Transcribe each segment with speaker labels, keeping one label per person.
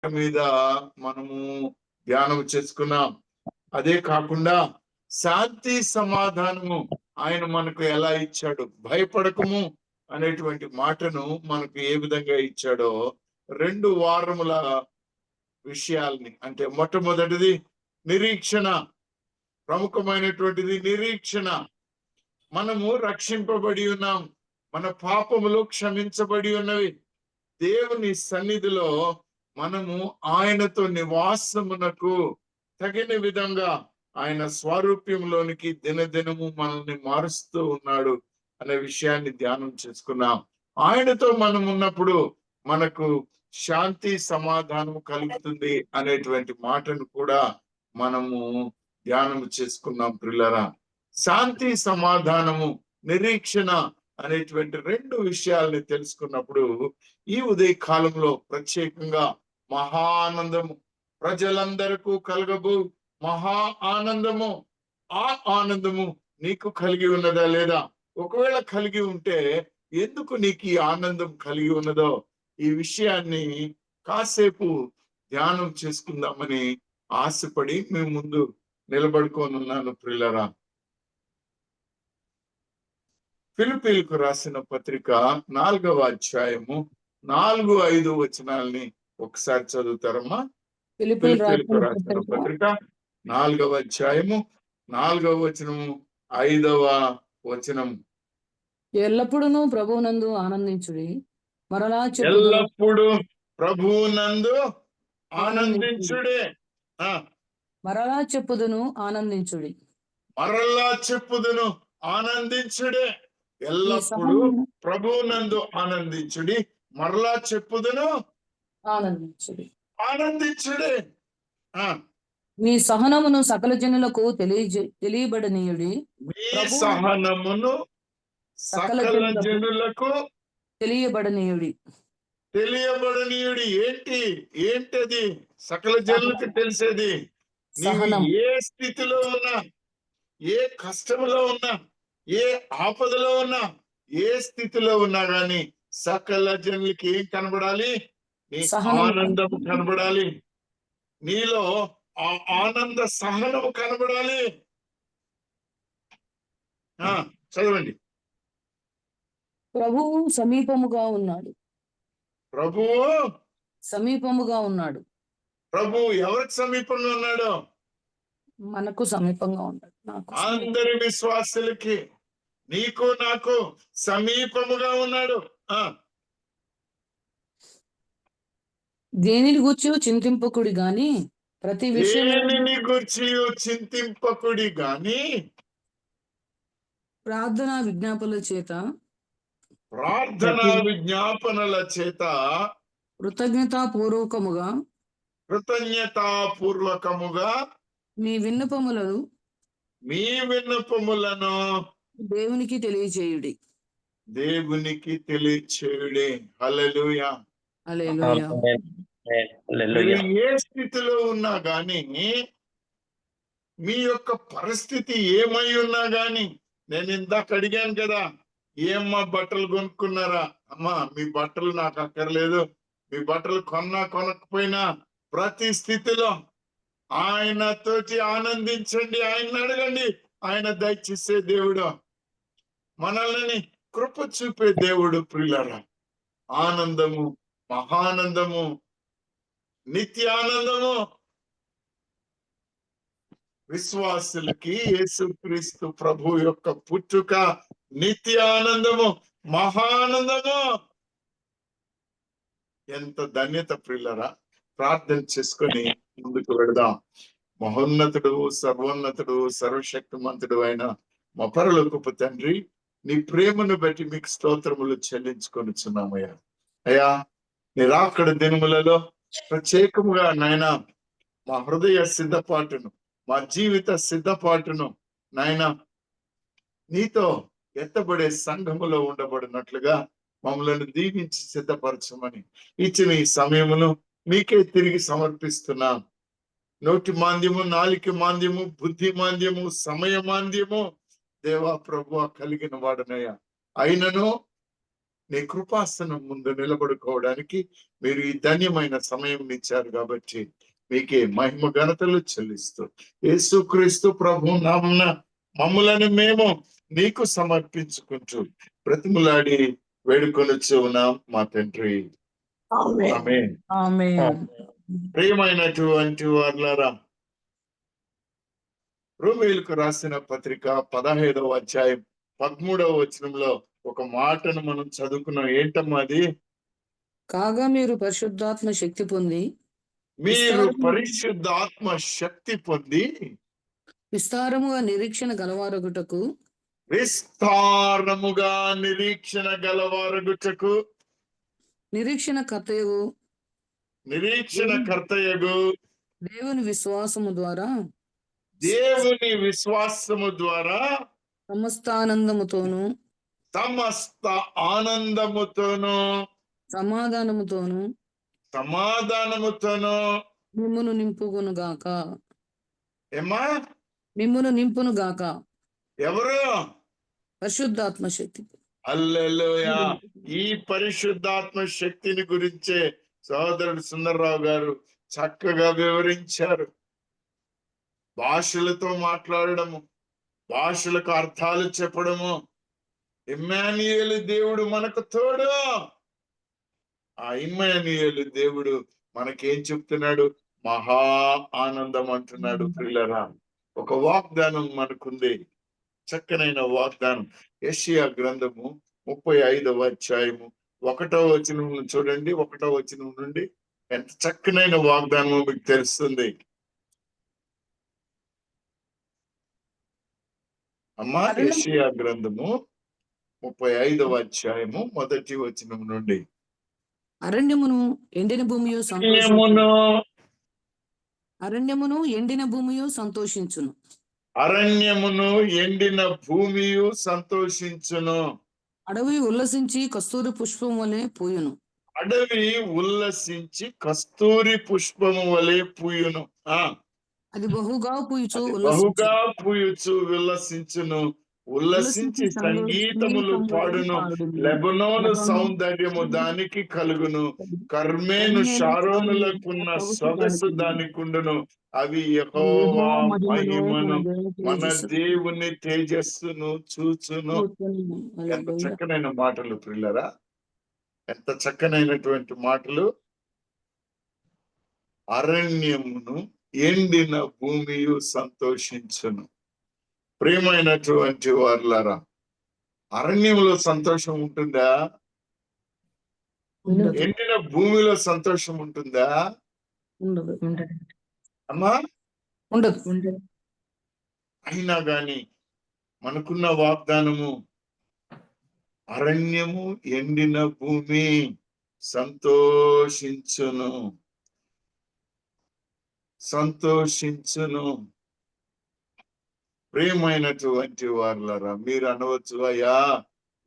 Speaker 1: మీద మనము ధ్యానం చేసుకున్నాం. అదే కాకుండా శాంతి సమాధానము ఆయన మనకు ఎలా ఇచ్చాడు, భయపడకము అనేటువంటి మాటను మనకు ఏ విధంగా ఇచ్చాడో 2 వారముల విషయాల్ని, అంటే మొట్టమొదటిది నిరీక్షణ, ప్రముఖమైనటువంటిది నిరీక్షణ. మనము రక్షింపబడి ఉన్నాం, మన పాపములు క్షమించబడి ఉన్నవి. దేవుని సన్నిధిలో మనము ఆయనతో నివాసమునకు తగిన విధంగా ఆయన స్వారూప్యంలోనికి దినదినము మనల్ని మారుస్తూ ఉన్నాడు అనే విషయాన్ని ధ్యానం చేసుకున్నాం. ఆయనతో మనం ఉన్నప్పుడు మనకు శాంతి సమాధానం కలుగుతుంది అనేటువంటి మాటను కూడా మనము ధ్యానం చేసుకున్నాం. ప్రియులారా, శాంతి సమాధానము నిరీక్షణ అనేటువంటి 2 విషయాల్ని తెలుసుకున్నప్పుడు ఈ ఉదయ కాలంలో ప్రత్యేకంగా మహా ఆనందము, ప్రజలందరికీ కలగబో మహా ఆనందము, ఆ ఆనందము నీకు కలిగి ఉన్నదా లేదా? ఒకవేళ కలిగి ఉంటే ఎందుకు నీకు ఈ ఆనందం కలిగి ఉన్నదో ఈ విషయాన్ని కాసేపు ధ్యానం చేసుకుందామని ఆశపడి మీ ముందు నిలబడుకొని ఉన్నాను. ప్రియులారా, ఫిలిప్పీలకు రాసిన పత్రిక 4వ అధ్యాయము 4-5 వచనాల్ని ఒకసారి చదువుతారమ్మా? ఫిలిప్పీలకు రాసిన పత్రిక 4వ అధ్యాయము 4వ వచనము 5వ వచనము.
Speaker 2: ఎల్లప్పుడూ ప్రభువునందు ఆనందించుడి, మరలా
Speaker 1: ఎల్లప్పుడు ప్రభువునందు ఆనందించుడే.
Speaker 2: మరలా చెప్పుదును ఆనందించుడి,
Speaker 1: మరలా చెప్పుదును ఆనందించుడే. ఎల్లప్పుడు ప్రభువునందు ఆనందించుడి, మరలా చెప్పుదును
Speaker 2: ఆనందించుడి,
Speaker 1: ఆనందించుడే.
Speaker 2: మీ సహనమును సకల జనులకు తెలియబడనీయుడి.
Speaker 1: మీ సహనమును సకల జనులకు
Speaker 2: తెలియబడనీయుడి.
Speaker 1: ఏంటది సకల జనులకు తెలిసేది? నీవు ఏ స్థితిలో ఉన్నా, ఏ కష్టంలో ఉన్నా, ఏ ఆపదలో ఉన్నా, ఏ స్థితిలో ఉన్నా గాని సకల జనులకి ఏం కనబడాలి? నీ ఆనందము కనబడాలి. నీలో ఆ ఆనంద సహనము కనబడాలి. చదవండి.
Speaker 2: ప్రభువు సమీపముగా ఉన్నాడు.
Speaker 1: ప్రభువు
Speaker 2: సమీపముగా ఉన్నాడు.
Speaker 1: ప్రభువు ఎవరికి సమీపంగా ఉన్నాడు?
Speaker 2: మనకు సమీపంగా ఉన్నాడు.
Speaker 1: అందరి విశ్వాసులకి, నీకు నాకు సమీపముగా ఉన్నాడు.
Speaker 2: దేనిని గూర్చి చింతింపకుడి గాని ప్రతి విషయాన్ని
Speaker 1: గూర్చి చింతింపకుడి గాని
Speaker 2: ప్రార్థనా విజ్ఞాపనల చేత కృతజ్ఞతాపూర్వకముగా మీ విన్నపములను దేవునికి తెలియచేయుడి.
Speaker 1: హల్లెలూయా. ఏ స్థితిలో ఉన్నా గాని, మీ యొక్క పరిస్థితి ఏమై ఉన్నా గాని, నేను ఇందాక అడిగాను కదా, ఏమ్మా బట్టలు కొనుక్కున్నారా? అమ్మా, మీ బట్టలు నాకు అక్కర్లేదు. మీ బట్టలు కొనకపోయినా ప్రతి స్థితిలో ఆయనతోటి ఆనందించండి, ఆయన అడగండి. ఆయన దయచేసే దేవుడు, మనల్ని కృప చూపే దేవుడు. ప్రియులారా, ఆనందము, మహానందము, నిత్యానందము విశ్వాసులకి యేసుక్రీస్తు ప్రభు యొక్క పుట్టుక నిత్యానందము, మహానందము. ఎంత ధన్యత ప్రియులారా. ప్రార్థన చేసుకొని ముందుకు వెళదాం. మహోన్నతుడు, సర్వోన్నతుడు, సర్వశక్తిమంతుడు అయిన మా పరలోకపు తండ్రి, నీ ప్రేమను బట్టి మీకు స్తోత్రములు చెల్లించుకొనిచున్నామయ్యా. అయ్యా, నీ రాకడ దినములలో ప్రత్యేకముగా నాయన మా హృదయ సిద్ధపాటును, మా జీవిత సిద్ధపాటును నాయన నీతో ఎత్తబడే సంఘములో ఉండబడినట్లుగా మమ్మల్ని దీవించి సిద్ధపరచమని ఇచ్చిన ఈ సమయమును మీకే తిరిగి సమర్పిస్తున్నాం. నోటి మాంద్యము, నాలిక మాంద్యము, బుద్ధి మాంద్యము, సమయ మాంద్యము దేవా ప్రభువా కలిగిన వాడనయ్యా. అయినను నీ కృపాసనం ముందు నిలబడుకోవడానికి మీరు ఈ ధన్యమైన సమయం ఇచ్చారు కాబట్టి మీకే మహిమ ఘనతలు చెల్లిస్తూ యేసుక్రీస్తు ప్రభు నామమున మమ్ములను మేము నీకు సమర్పించుకుంటూ బ్రతిములాడి వేడుకొనొచ్చు ఉన్నాం మా తండ్రి. ఆమేన్.
Speaker 2: ఆమేన్.
Speaker 1: ప్రియమైనటువంటి వారులారా, రోమీయులకు రాసిన పత్రిక 15వ అధ్యాయం 13వ వచనంలో ఒక మాటను మనం చదువుకున్నాం. ఏంటమ్మా అది?
Speaker 2: కాగా మీరు పరిశుద్ధాత్మ శక్తి పొంది
Speaker 1: మీరు పరిశుద్ధాత్మ శక్తి పొంది
Speaker 2: విస్తారముగా నిరీక్షణ గలవారగుటకు
Speaker 1: విస్తారముగా నిరీక్షణ గలవారగుటకు
Speaker 2: నిరీక్షణ కర్తయు
Speaker 1: నిరీక్షణ కర్తయగు
Speaker 2: దేవుని విశ్వాసము ద్వారా
Speaker 1: దేవుని విశ్వాసము ద్వారా
Speaker 2: సమస్త ఆనందముతోను
Speaker 1: సమస్త ఆనందముతోను
Speaker 2: సమాధానముతోను
Speaker 1: సమాధానముతోను
Speaker 2: మిమ్మును నింపుకొను గాక.
Speaker 1: ఏమా?
Speaker 2: మిమ్మును నింపును గాక.
Speaker 1: ఎవరు?
Speaker 2: పరిశుద్ధాత్మ శక్తి.
Speaker 1: హల్లెలూయా. ఈ పరిశుద్ధాత్మ శక్తిని గురించే సోదరుడు సుందర్రావు గారు చక్కగా వివరించారు. భాషలతో మాట్లాడడము, భాషలకు అర్థాలు చెప్పడము. ఇమ్మానుయేలు దేవుడు మనకు తోడు. ఆ ఇమ్మానుయేలు దేవుడు మనకేం చెప్తున్నాడు? మహా ఆనందం అంటున్నాడు. ప్రియులారా, ఒక వాగ్దానం మనకుంది, చక్కనైన వాగ్దానం. యెషయా గ్రంథము 35వ అధ్యాయము 1వ వచనం చూడండి. 1వ వచనం నుండి ఎంత చక్కనైన వాగ్దానమో మీకు తెలుస్తుంది. అమ్మా, యెషయా గ్రంథము 35వ అధ్యాయము 1వ వచనం నుండి.
Speaker 2: అరణ్యమును ఎండిన భూమియు అరణ్యమును ఎండిన భూమియు సంతోషించును.
Speaker 1: అరణ్యమును ఎండిన భూమియు సంతోషించును.
Speaker 2: అడవి ఉల్లసించి కస్తూరి పుష్పం వలె పూయును.
Speaker 1: అడవి ఉల్లసించి కస్తూరి పుష్పము వలె పూయును.
Speaker 2: అది బహుగా పూయుచు
Speaker 1: ఉల్లసించును. ఉల్లసించి సంగీతములు పాడును. లెబనోను సౌందర్యము దానికి కలుగును. కర్మేను షారోనులకున్న సొగసు దానికుండును. అవి యెహోవా మహిమను, మన దేవుని తేజస్సును చూచును. ఎంత చక్కనైన మాటలు ప్రియులారా, ఎంత చక్కనైనటువంటి మాటలు. అరణ్యమును ఎండిన భూమియు సంతోషించును. ప్రియమైనటువంటి వారులారా, అరణ్యంలో సంతోషం ఉంటుందా? ఎండిన భూమిలో సంతోషం ఉంటుందా? అమ్మా,
Speaker 2: ఉండదు.
Speaker 1: అయినా గాని మనకున్న వాగ్దానము, అరణ్యము ఎండిన భూమి సంతోషించును. ప్రియమైనటువంటి వారులారా, మీరు అనవచ్చు, అయ్యా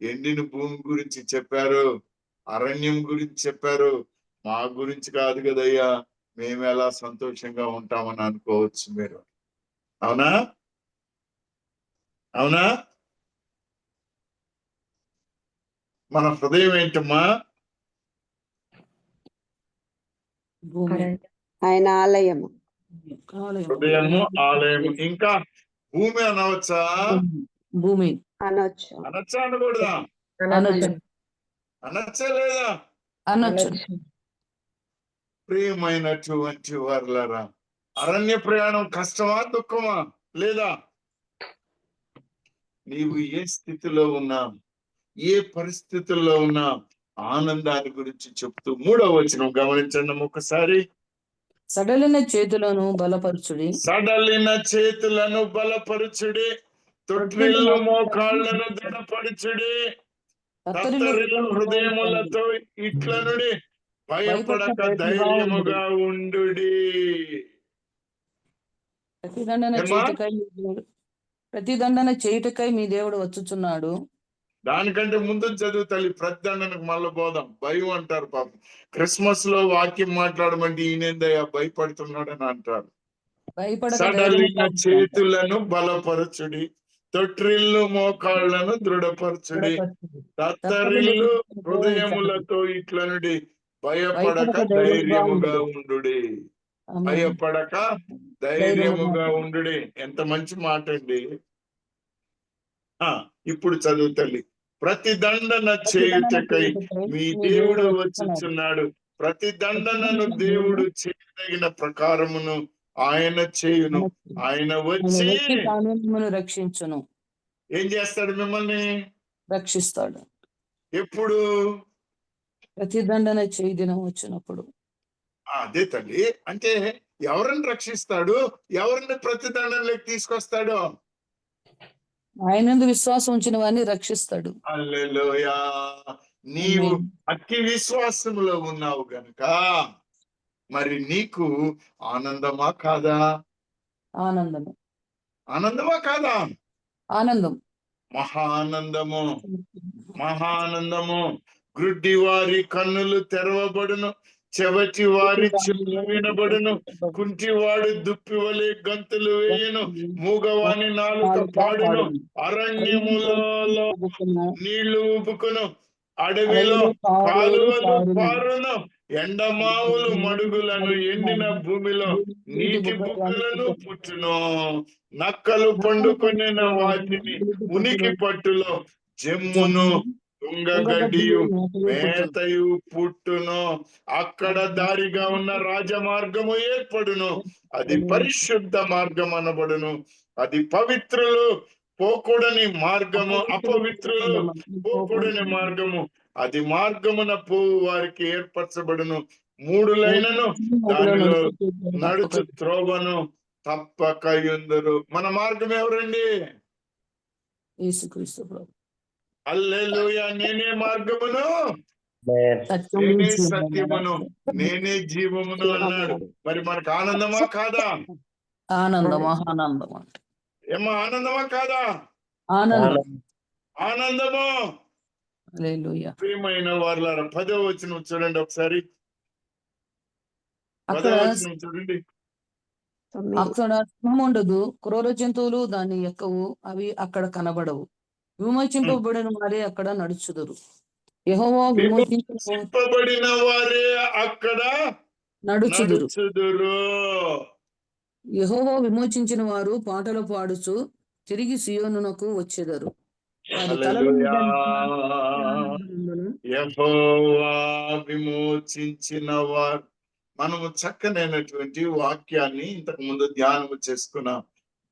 Speaker 1: ఎండిన భూమి గురించి చెప్పారు, అరణ్యం గురించి చెప్పారు, మా గురించి కాదు కదయ్యా, మేము ఎలా సంతోషంగా ఉంటామని అనుకోవచ్చు మీరు. అవునా? అవునా? మన హృదయం ఏంటమ్మా?
Speaker 3: ఆయన ఆలయము.
Speaker 1: హృదయము ఆలయము. ఇంకా భూమి అనవచ్చా?
Speaker 2: భూమి
Speaker 3: అనొచ్చు.
Speaker 1: అనొచ్చా? అనకూడదా? అనొచ్చా లేదా?
Speaker 2: అనొచ్చు.
Speaker 1: ప్రియమైనటువంటి వారులారా, అరణ్య ప్రయాణం కష్టమా, దుఃఖమా? లేదా? నీవు ఏ స్థితిలో ఉన్నా, ఏ పరిస్థితుల్లో ఉన్నా ఆనందాన్ని గురించి చెప్తూ 3వ వచనం గమనించండి ఒకసారి.
Speaker 2: సడలిన చేతులను బలపరచుడి.
Speaker 1: సడలిన చేతులను బలపరచుడి. తొట్టిల్లు మోకాళ్ళను దృఢపరచుడి. తత్తరిల్లు హృదయములతో ఇట్లనుడి, భయపడక ధైర్యముగా ఉండుడి.
Speaker 2: ప్రతిదండన చేయుటకై మీ దేవుడు వచ్చుచున్నాడు.
Speaker 1: దానికంటే ముందు చదువు తల్లి, ప్రతిదండనకు మళ్ళీ పోదాం. భయం అంటారు పాపం. క్రిస్మస్ లో వాక్యం మాట్లాడమంటే ఈయనేందయ్యా భయపడుతున్నాడని అంటారు. సడలిన చేతులను బలపరచుడి, తొట్రిల్లు మోకాళ్లను దృఢపరచుడి, తత్తరిల్లు హృదయములతో ఇట్లనుడి, భయపడక ధైర్యముగా ఉండుడి. భయపడక ధైర్యముగా ఉండుడి. ఎంత మంచి మాట అండి. ఇప్పుడు చదువు తల్లి. ప్రతి దండన చేయుటకై మీ దేవుడు వచ్చుచున్నాడు. ప్రతి దండనను దేవుడు చేయదగిన ప్రకారమును ఆయన చేయును. ఆయన వచ్చి
Speaker 2: మిమ్మల్ని రక్షించును.
Speaker 1: ఏం చేస్తాడు? మిమ్మల్ని
Speaker 2: రక్షిస్తాడు.
Speaker 1: ఎప్పుడు?
Speaker 2: ప్రతి దండన చేయి దినం వచ్చినప్పుడు.
Speaker 1: అదే తల్లి. అంటే ఎవరిని రక్షిస్తాడు? ఎవరిని ప్రతి దండనలోకి తీసుకొస్తాడు?
Speaker 2: ఆయనందు విశ్వాసం ఉంచిన వారిని రక్షిస్తాడు.
Speaker 1: హల్లెలూయా. నీవు అతి విశ్వాసములో ఉన్నావు గనుక మరి నీకు ఆనందమా కాదా?
Speaker 2: ఆనందము.
Speaker 1: ఆనందమా కాదా?
Speaker 2: ఆనందం.
Speaker 1: మహానందము, మహానందము. గ్రుడ్డి వారి కన్నులు తెరవబడును, చెవటి వారి చెవులు వినబడును, కుంటివాడు దుప్పి వలె గంతులు వేయును, మూగవాని నాలుక పాడును, అరణ్యములలో నీళ్లు ఊపుకును, అడవిలో కాలువలు పారును, ఎండమావులు మడుగులను, ఎండిన భూమిలో నీటి బుగ్గలను పుట్టును, నక్కలు పండుకొనిన వాటిని ఉనికి పట్టులో జమ్మును, తుంగగడ్డియు మేతయు పుట్టును. అక్కడ దారిగా ఉన్న రాజమార్గము ఏర్పడును, అది పరిశుద్ధ మార్గం అనబడును. అది పవిత్రులు పోకూడని మార్గము, అపవిత్రులు పోకూడని మార్గము. అది మార్గమున పోవు వారికి ఏర్పరచబడును. 3 లైనను దానిలో నడుచు త్రోవను తప్పక యుందురు. మన మార్గం ఎవరండి?
Speaker 2: యేసుక్రీస్తు ప్రభు.
Speaker 1: హల్లెలూయా. నేనే మార్గమును, నేనే సత్యమును, నేనే జీవమును అన్నాడు. మరి మనకు ఆనందమా కాదా?
Speaker 2: ఆనందం. ఆనందం.
Speaker 1: ఏమో ఆనందమా కాదా?
Speaker 2: ఆనందం.
Speaker 1: ఆనందము.
Speaker 2: హల్లెలూయా.
Speaker 1: ప్రియమైన వారలారా, 10వ వచనం చూడండి ఒకసారి.
Speaker 2: అక్కడ
Speaker 1: 10వ వచనం చూడండి.
Speaker 2: అక్కడ సింహం ఉండదు, క్రూర జంతువులు దాన్ని ఎక్కవు, అవి అక్కడ కనబడవు. విమోచింపబడిన వారే అక్కడ నడుచుదురు. యెహోవా
Speaker 1: విమోచింపబడిన వారే అక్కడ
Speaker 2: నడుచుదురు.
Speaker 1: నడుచుదురు.
Speaker 2: యెహోవా విమోచించిన వారు పాటలు పాడుచు తిరిగి సియోనునకు వచ్చెదరు. వారి తలల మీద
Speaker 1: యెహోవా విమోచించిన వారు. మనము చక్కనైనటువంటి వాక్యాన్ని ఇంతకు ముందు ధ్యానం చేసుకున్నాం.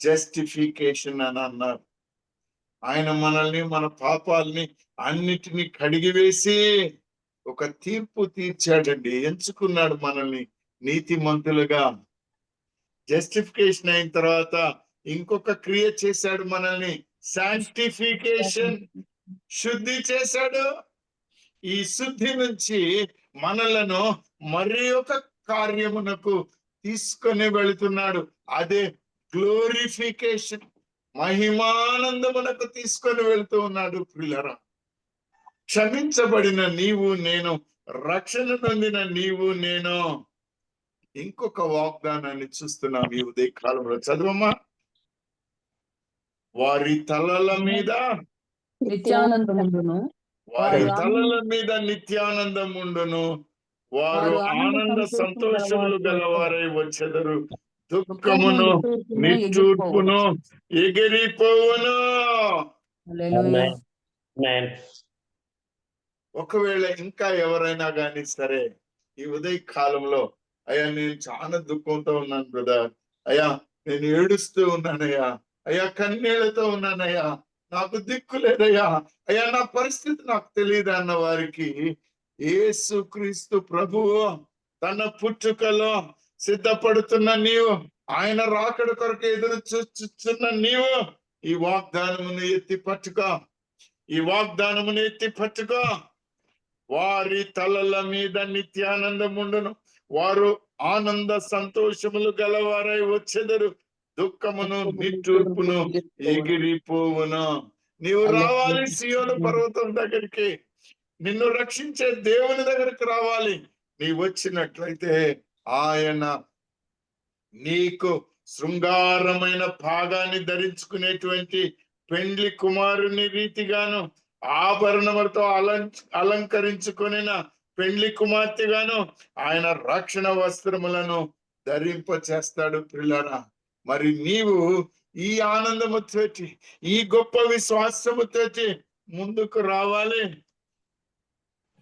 Speaker 1: జస్టిఫికేషన్ అని అన్నారు. ఆయన మనల్ని, మన పాపాలని అన్నిటినీ కడిగివేసి ఒక తీర్పు తీర్చాడండి. ఎంచుకున్నాడు మనల్ని నీతిమంతులుగా. జస్టిఫికేషన్ అయిన తర్వాత ఇంకొక క్రియ చేశాడు మనల్ని, శాంక్టిఫికేషన్. శుద్ధి చేశాడు. ఈ శుద్ధి నుంచి మనలను మరి ఒక కార్యమునకు తీసుకొని వెళుతున్నాడు. అదే గ్లోరిఫికేషన్, మహిమానందమునకు తీసుకొని వెళుతూ ఉన్నాడు. ప్రియులారా, క్షమించబడిన నీవు నేను, రక్షణ పొందిన నీవు నేను ఇంకొక వాగ్దానాన్ని చూస్తున్నాం ఈ ఉదయ కాలంలో. చదువమ్మా. వారి తలల మీద
Speaker 2: నిత్యానందముండును,
Speaker 1: వారి తలల మీద నిత్యానందం ఉండును, వారు ఆనంద సంతోషములు గలవారై వచ్చెదరు, దుఃఖమును నిట్టూర్పును ఎగిరిపోవును. ఒకవేళ ఇంకా ఎవరైనా కానీ సరే ఈ ఉదయ కాలంలో, అయ్యా నేను చాలా దుఃఖంతో ఉన్నాను బ్రదర్, అయ్యా నేను ఏడుస్తూ ఉన్నానయ్యా, అయ్యా కన్నీళ్లతో ఉన్నానయ్యా, నాకు దిక్కు లేదయ్యా, అయ్యా నా పరిస్థితి నాకు తెలియదు అన్న వారికి యేసుక్రీస్తు ప్రభువు తన పుట్టుకలో సిద్ధపడుతున్న నీవు, ఆయన రాకడ కొరకు ఎదురు చూస్తున్న నీవు ఈ వాగ్దానమును ఎత్తి పట్టుకో, ఈ వాగ్దానమును ఎత్తి పట్టుకో. వారి తలల మీద నిత్యానందం ఉండును, వారు ఆనంద సంతోషములు గలవారై వచ్చెదరు, దుఃఖమును నిట్టూర్పును ఎగిరిపోవును. నీవు రావాలి సియోను పర్వతం దగ్గరికి, నిన్ను రక్షించే దేవుని దగ్గరికి రావాలి. నీ వచ్చినట్లయితే ఆయన నీకు శృంగారమైన భాగాన్ని ధరించుకునేటువంటి పెండ్లి కుమారుని రీతిగాను, ఆభరణములతో అలంకరించుకొనిన పెండ్లి కుమార్తెగాను ఆయన రక్షణ వస్త్రములను ధరింప చేస్తాడు. ప్రియులారా, మరి నీవు ఈ ఆనందముతోటి, ఈ గొప్ప విశ్వాసముతోటి ముందుకు రావాలి.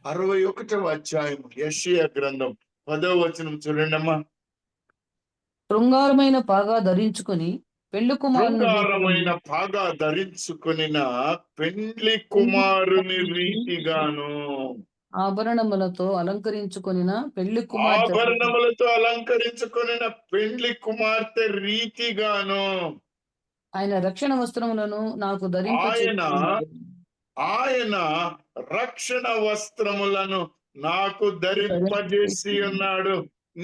Speaker 1: 61వ అధ్యాయం యెషయా గ్రంథం 10వ వచనం చూడండమ్మా.
Speaker 2: శృంగారమైన పాగా ధరించుకొని పెళ్లి
Speaker 1: శృంగారమైన పాగా ధరించుకొనిన పెండ్లి కుమారుని రీతిగాను,
Speaker 2: ఆభరణములతో అలంకరించుకొనిన పెళ్లి కుమార్తె
Speaker 1: ఆభరణములతో అలంకరించుకొనిన పెండ్లి కుమార్తె రీతిగాను
Speaker 2: ఆయన రక్షణ వస్త్రములను నాకు
Speaker 1: ఆయన రక్షణ వస్త్రములను నాకు ధరింపజేసి ఉన్నాడు.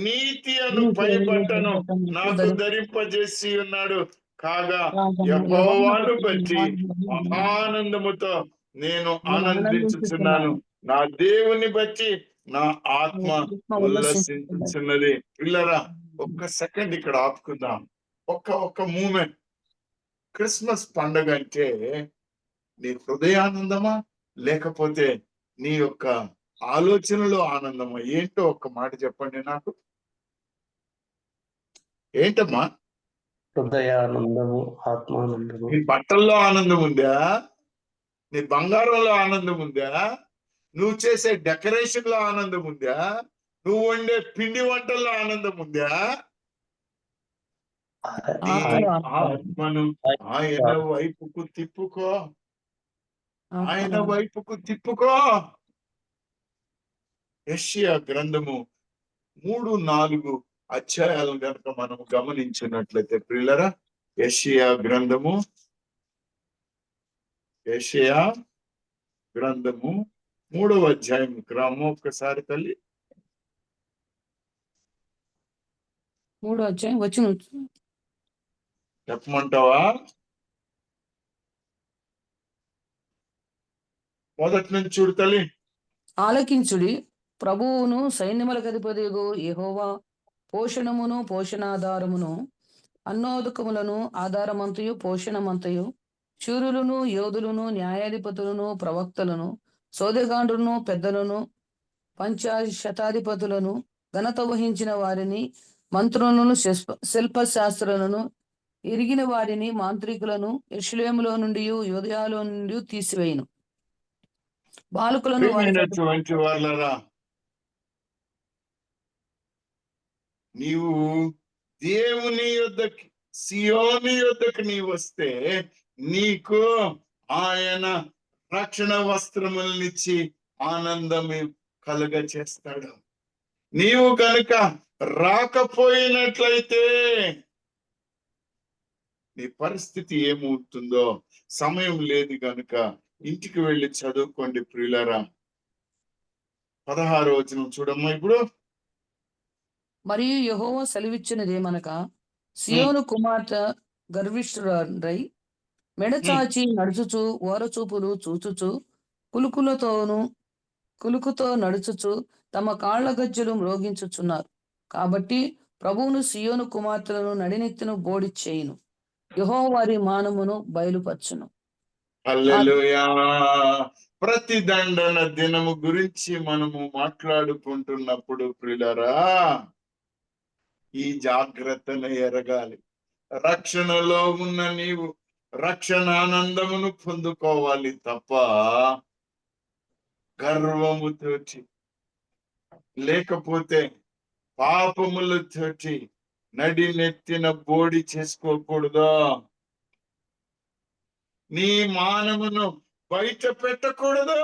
Speaker 1: నీతి అను పైబట్టను నాకు ధరింపజేసి ఉన్నాడు. కాగా యెహోవాను బట్టి మహానందముతో నేను ఆనందించుచున్నాను. నా దేవుని బట్టి నా ఆత్మ ఉల్లసించుచున్నది. పిల్లరా, ఒక్క సెకండ్ ఇక్కడ ఆపుకుందాం. ఒక్క మూమెంట్. క్రిస్మస్ పండుగ అంటే నీ హృదయానందమా, లేకపోతే నీ యొక్క ఆలోచనలో ఆనందమా? ఏంటో ఒక్క మాట చెప్పండి నాకు. ఏంటమ్మా?
Speaker 4: హృదయానందము, ఆత్మానందము.
Speaker 1: నీ బట్టల్లో ఆనందం ఉందా? నీ బంగారంలో ఆనందం ఉందా? నువ్వు చేసే డెకరేషన్ లో ఆనందం ఉందా? నువ్వు వండే పిండి వంటల్లో ఆనందం ఉందా? ఆత్మను ఆయన వైపుకు తిప్పుకో, ఆయన వైపుకు తిప్పుకో. యెషయా గ్రంథము 3-4 అధ్యాయాలు గనక మనం గమనించినట్లయితే ప్రియులరా, యెషయా గ్రంథము 3వ అధ్యాయం రాము ఒక్కసారి తల్లి.
Speaker 2: 3వ అధ్యాయం వచ్చిన
Speaker 1: చెప్పమంటావా? మొదటి నుంచి చూడు తల్లి.
Speaker 2: ఆలకించుడి, ప్రభువును సైన్యములకు అధిపతియగు యెహోవా పోషణమును పోషణాధారమును అన్నోదకములను ఆధారమంతయు పోషణమంతయు శూరులను యోధులను న్యాయాధిపతులను ప్రవక్తలను సోదెగాండ్రులను పెద్దలను పంచాశతాధిపతులను ఘనత వహించిన వారిని మంత్రులను శిల్పశాస్త్రులను ఎరిగిన వారిని మాంత్రికులను యెరూషలేములో నుండి యూదయలో నుండి తీసివేయును. బాలకులను
Speaker 1: ప్రియమైనటువంటి వాళ్ళరా, నీవు దేవుని యొద్దకి, సియోను యొద్దకు నీ వస్తే నీకు ఆయన రక్షణ వస్త్రములనిచ్చి ఆనందం కలుగ చేస్తాడు. నీవు కనుక రాకపోయినట్లయితే నీ పరిస్థితి ఏమవుతుందో సమయం లేదు కనుక ఇంటికి వెళ్ళి చదువుకోండి ప్రియులారా. 16వ వచనం చూడమ్మా ఇప్పుడు.
Speaker 2: మరియు యెహోవా సెలవిచ్చినదేమనగా, సియోను కుమార్తె గర్విష్ఠురాలై మెడచాచి నడుచుచు ఓరచూపులు చూచుచు కులుకుతో నడుచుచు తమ కాళ్ల గజ్జలు మ్రోగించుచున్నారు. కాబట్టి ప్రభువును సియోను కుమార్తెలను నడినెత్తిన బోడి చేయును, యెహోవా వారి మానమును బయలుపరచును.
Speaker 1: హల్లెలూయా. ప్రతిదండన దినము గురించి మనము మాట్లాడుకుంటున్నప్పుడు ప్రియులారా, ఈ జాగ్రత్తను ఎరగాలి. రక్షణలో ఉన్న నీవు రక్షణ ఆనందమును పొందుకోవాలి తప్ప గర్వముతోటి, లేకపోతే పాపములతోటి నడినెత్తిన బోడి చేసుకోకూడదు. నీ మానమును బయట పెట్టకూడదు.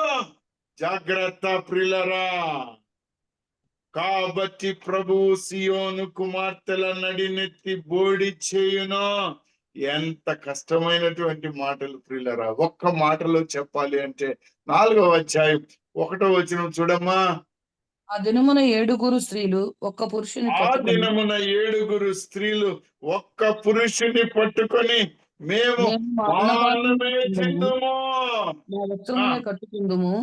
Speaker 1: జాగ్రత్త ప్రియులారా. కాబట్టి ప్రభువు సియోను కుమార్తెల నడినెత్తి బోడి చేయును. ఎంత కష్టమైనటువంటి మాటలు ప్రియులారా. ఒక్క మాటలో చెప్పాలి అంటే 4వ అధ్యాయం 1వ వచనం చూడమ్మా.
Speaker 2: ఆ దినమున 7 స్త్రీలు ఒక్క పురుషుని
Speaker 1: ఒక్క పురుషుని పట్టుకొని మేము మానమే తిందుము,
Speaker 2: మా వస్త్రములనే కట్టుకుందుము,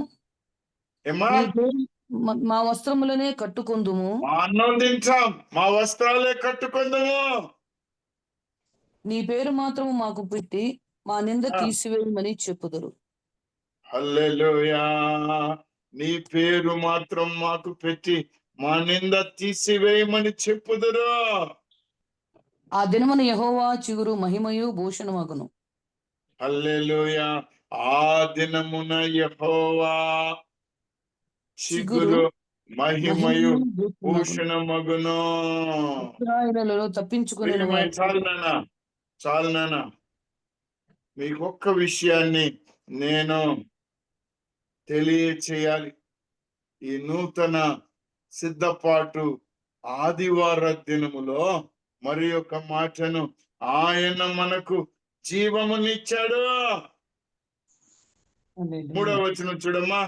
Speaker 2: మా వస్త్రములనే కట్టుకుందుము,
Speaker 1: మా అన్నం తింటాం, మా వస్త్రాలే కట్టుకుందుము,
Speaker 2: నీ పేరు మాత్రము మాకు పెట్టి మా నింద
Speaker 1: ఆ.
Speaker 2: తీసివేయమని చెప్పుదురు.
Speaker 1: హల్లెలూయా. నీ పేరు మాత్రం మాకు పెట్టి మా నింద తీసివేయమని చెప్పుదురు.
Speaker 2: ఆ దినమున యెహోవా చిగురు మహిమయు భూషణమగును.
Speaker 1: హల్లెలూయా. ఆ దినమున యెహోవా చిగురు మహిమయు భూషణమగును.
Speaker 2: ఇశ్రాయేలులో తప్పించుకుని
Speaker 1: ప్రియమై చాలు నాన్న. మీకు ఒక్క విషయాన్ని నేను తెలియచేయాలి. ఈ నూతన సిద్ధపాటు ఆదివార దినములో మరి ఒక మాటను ఆయన మనకు జీవమునిచ్చాడు. 3వ వచనం చూడమ్మా.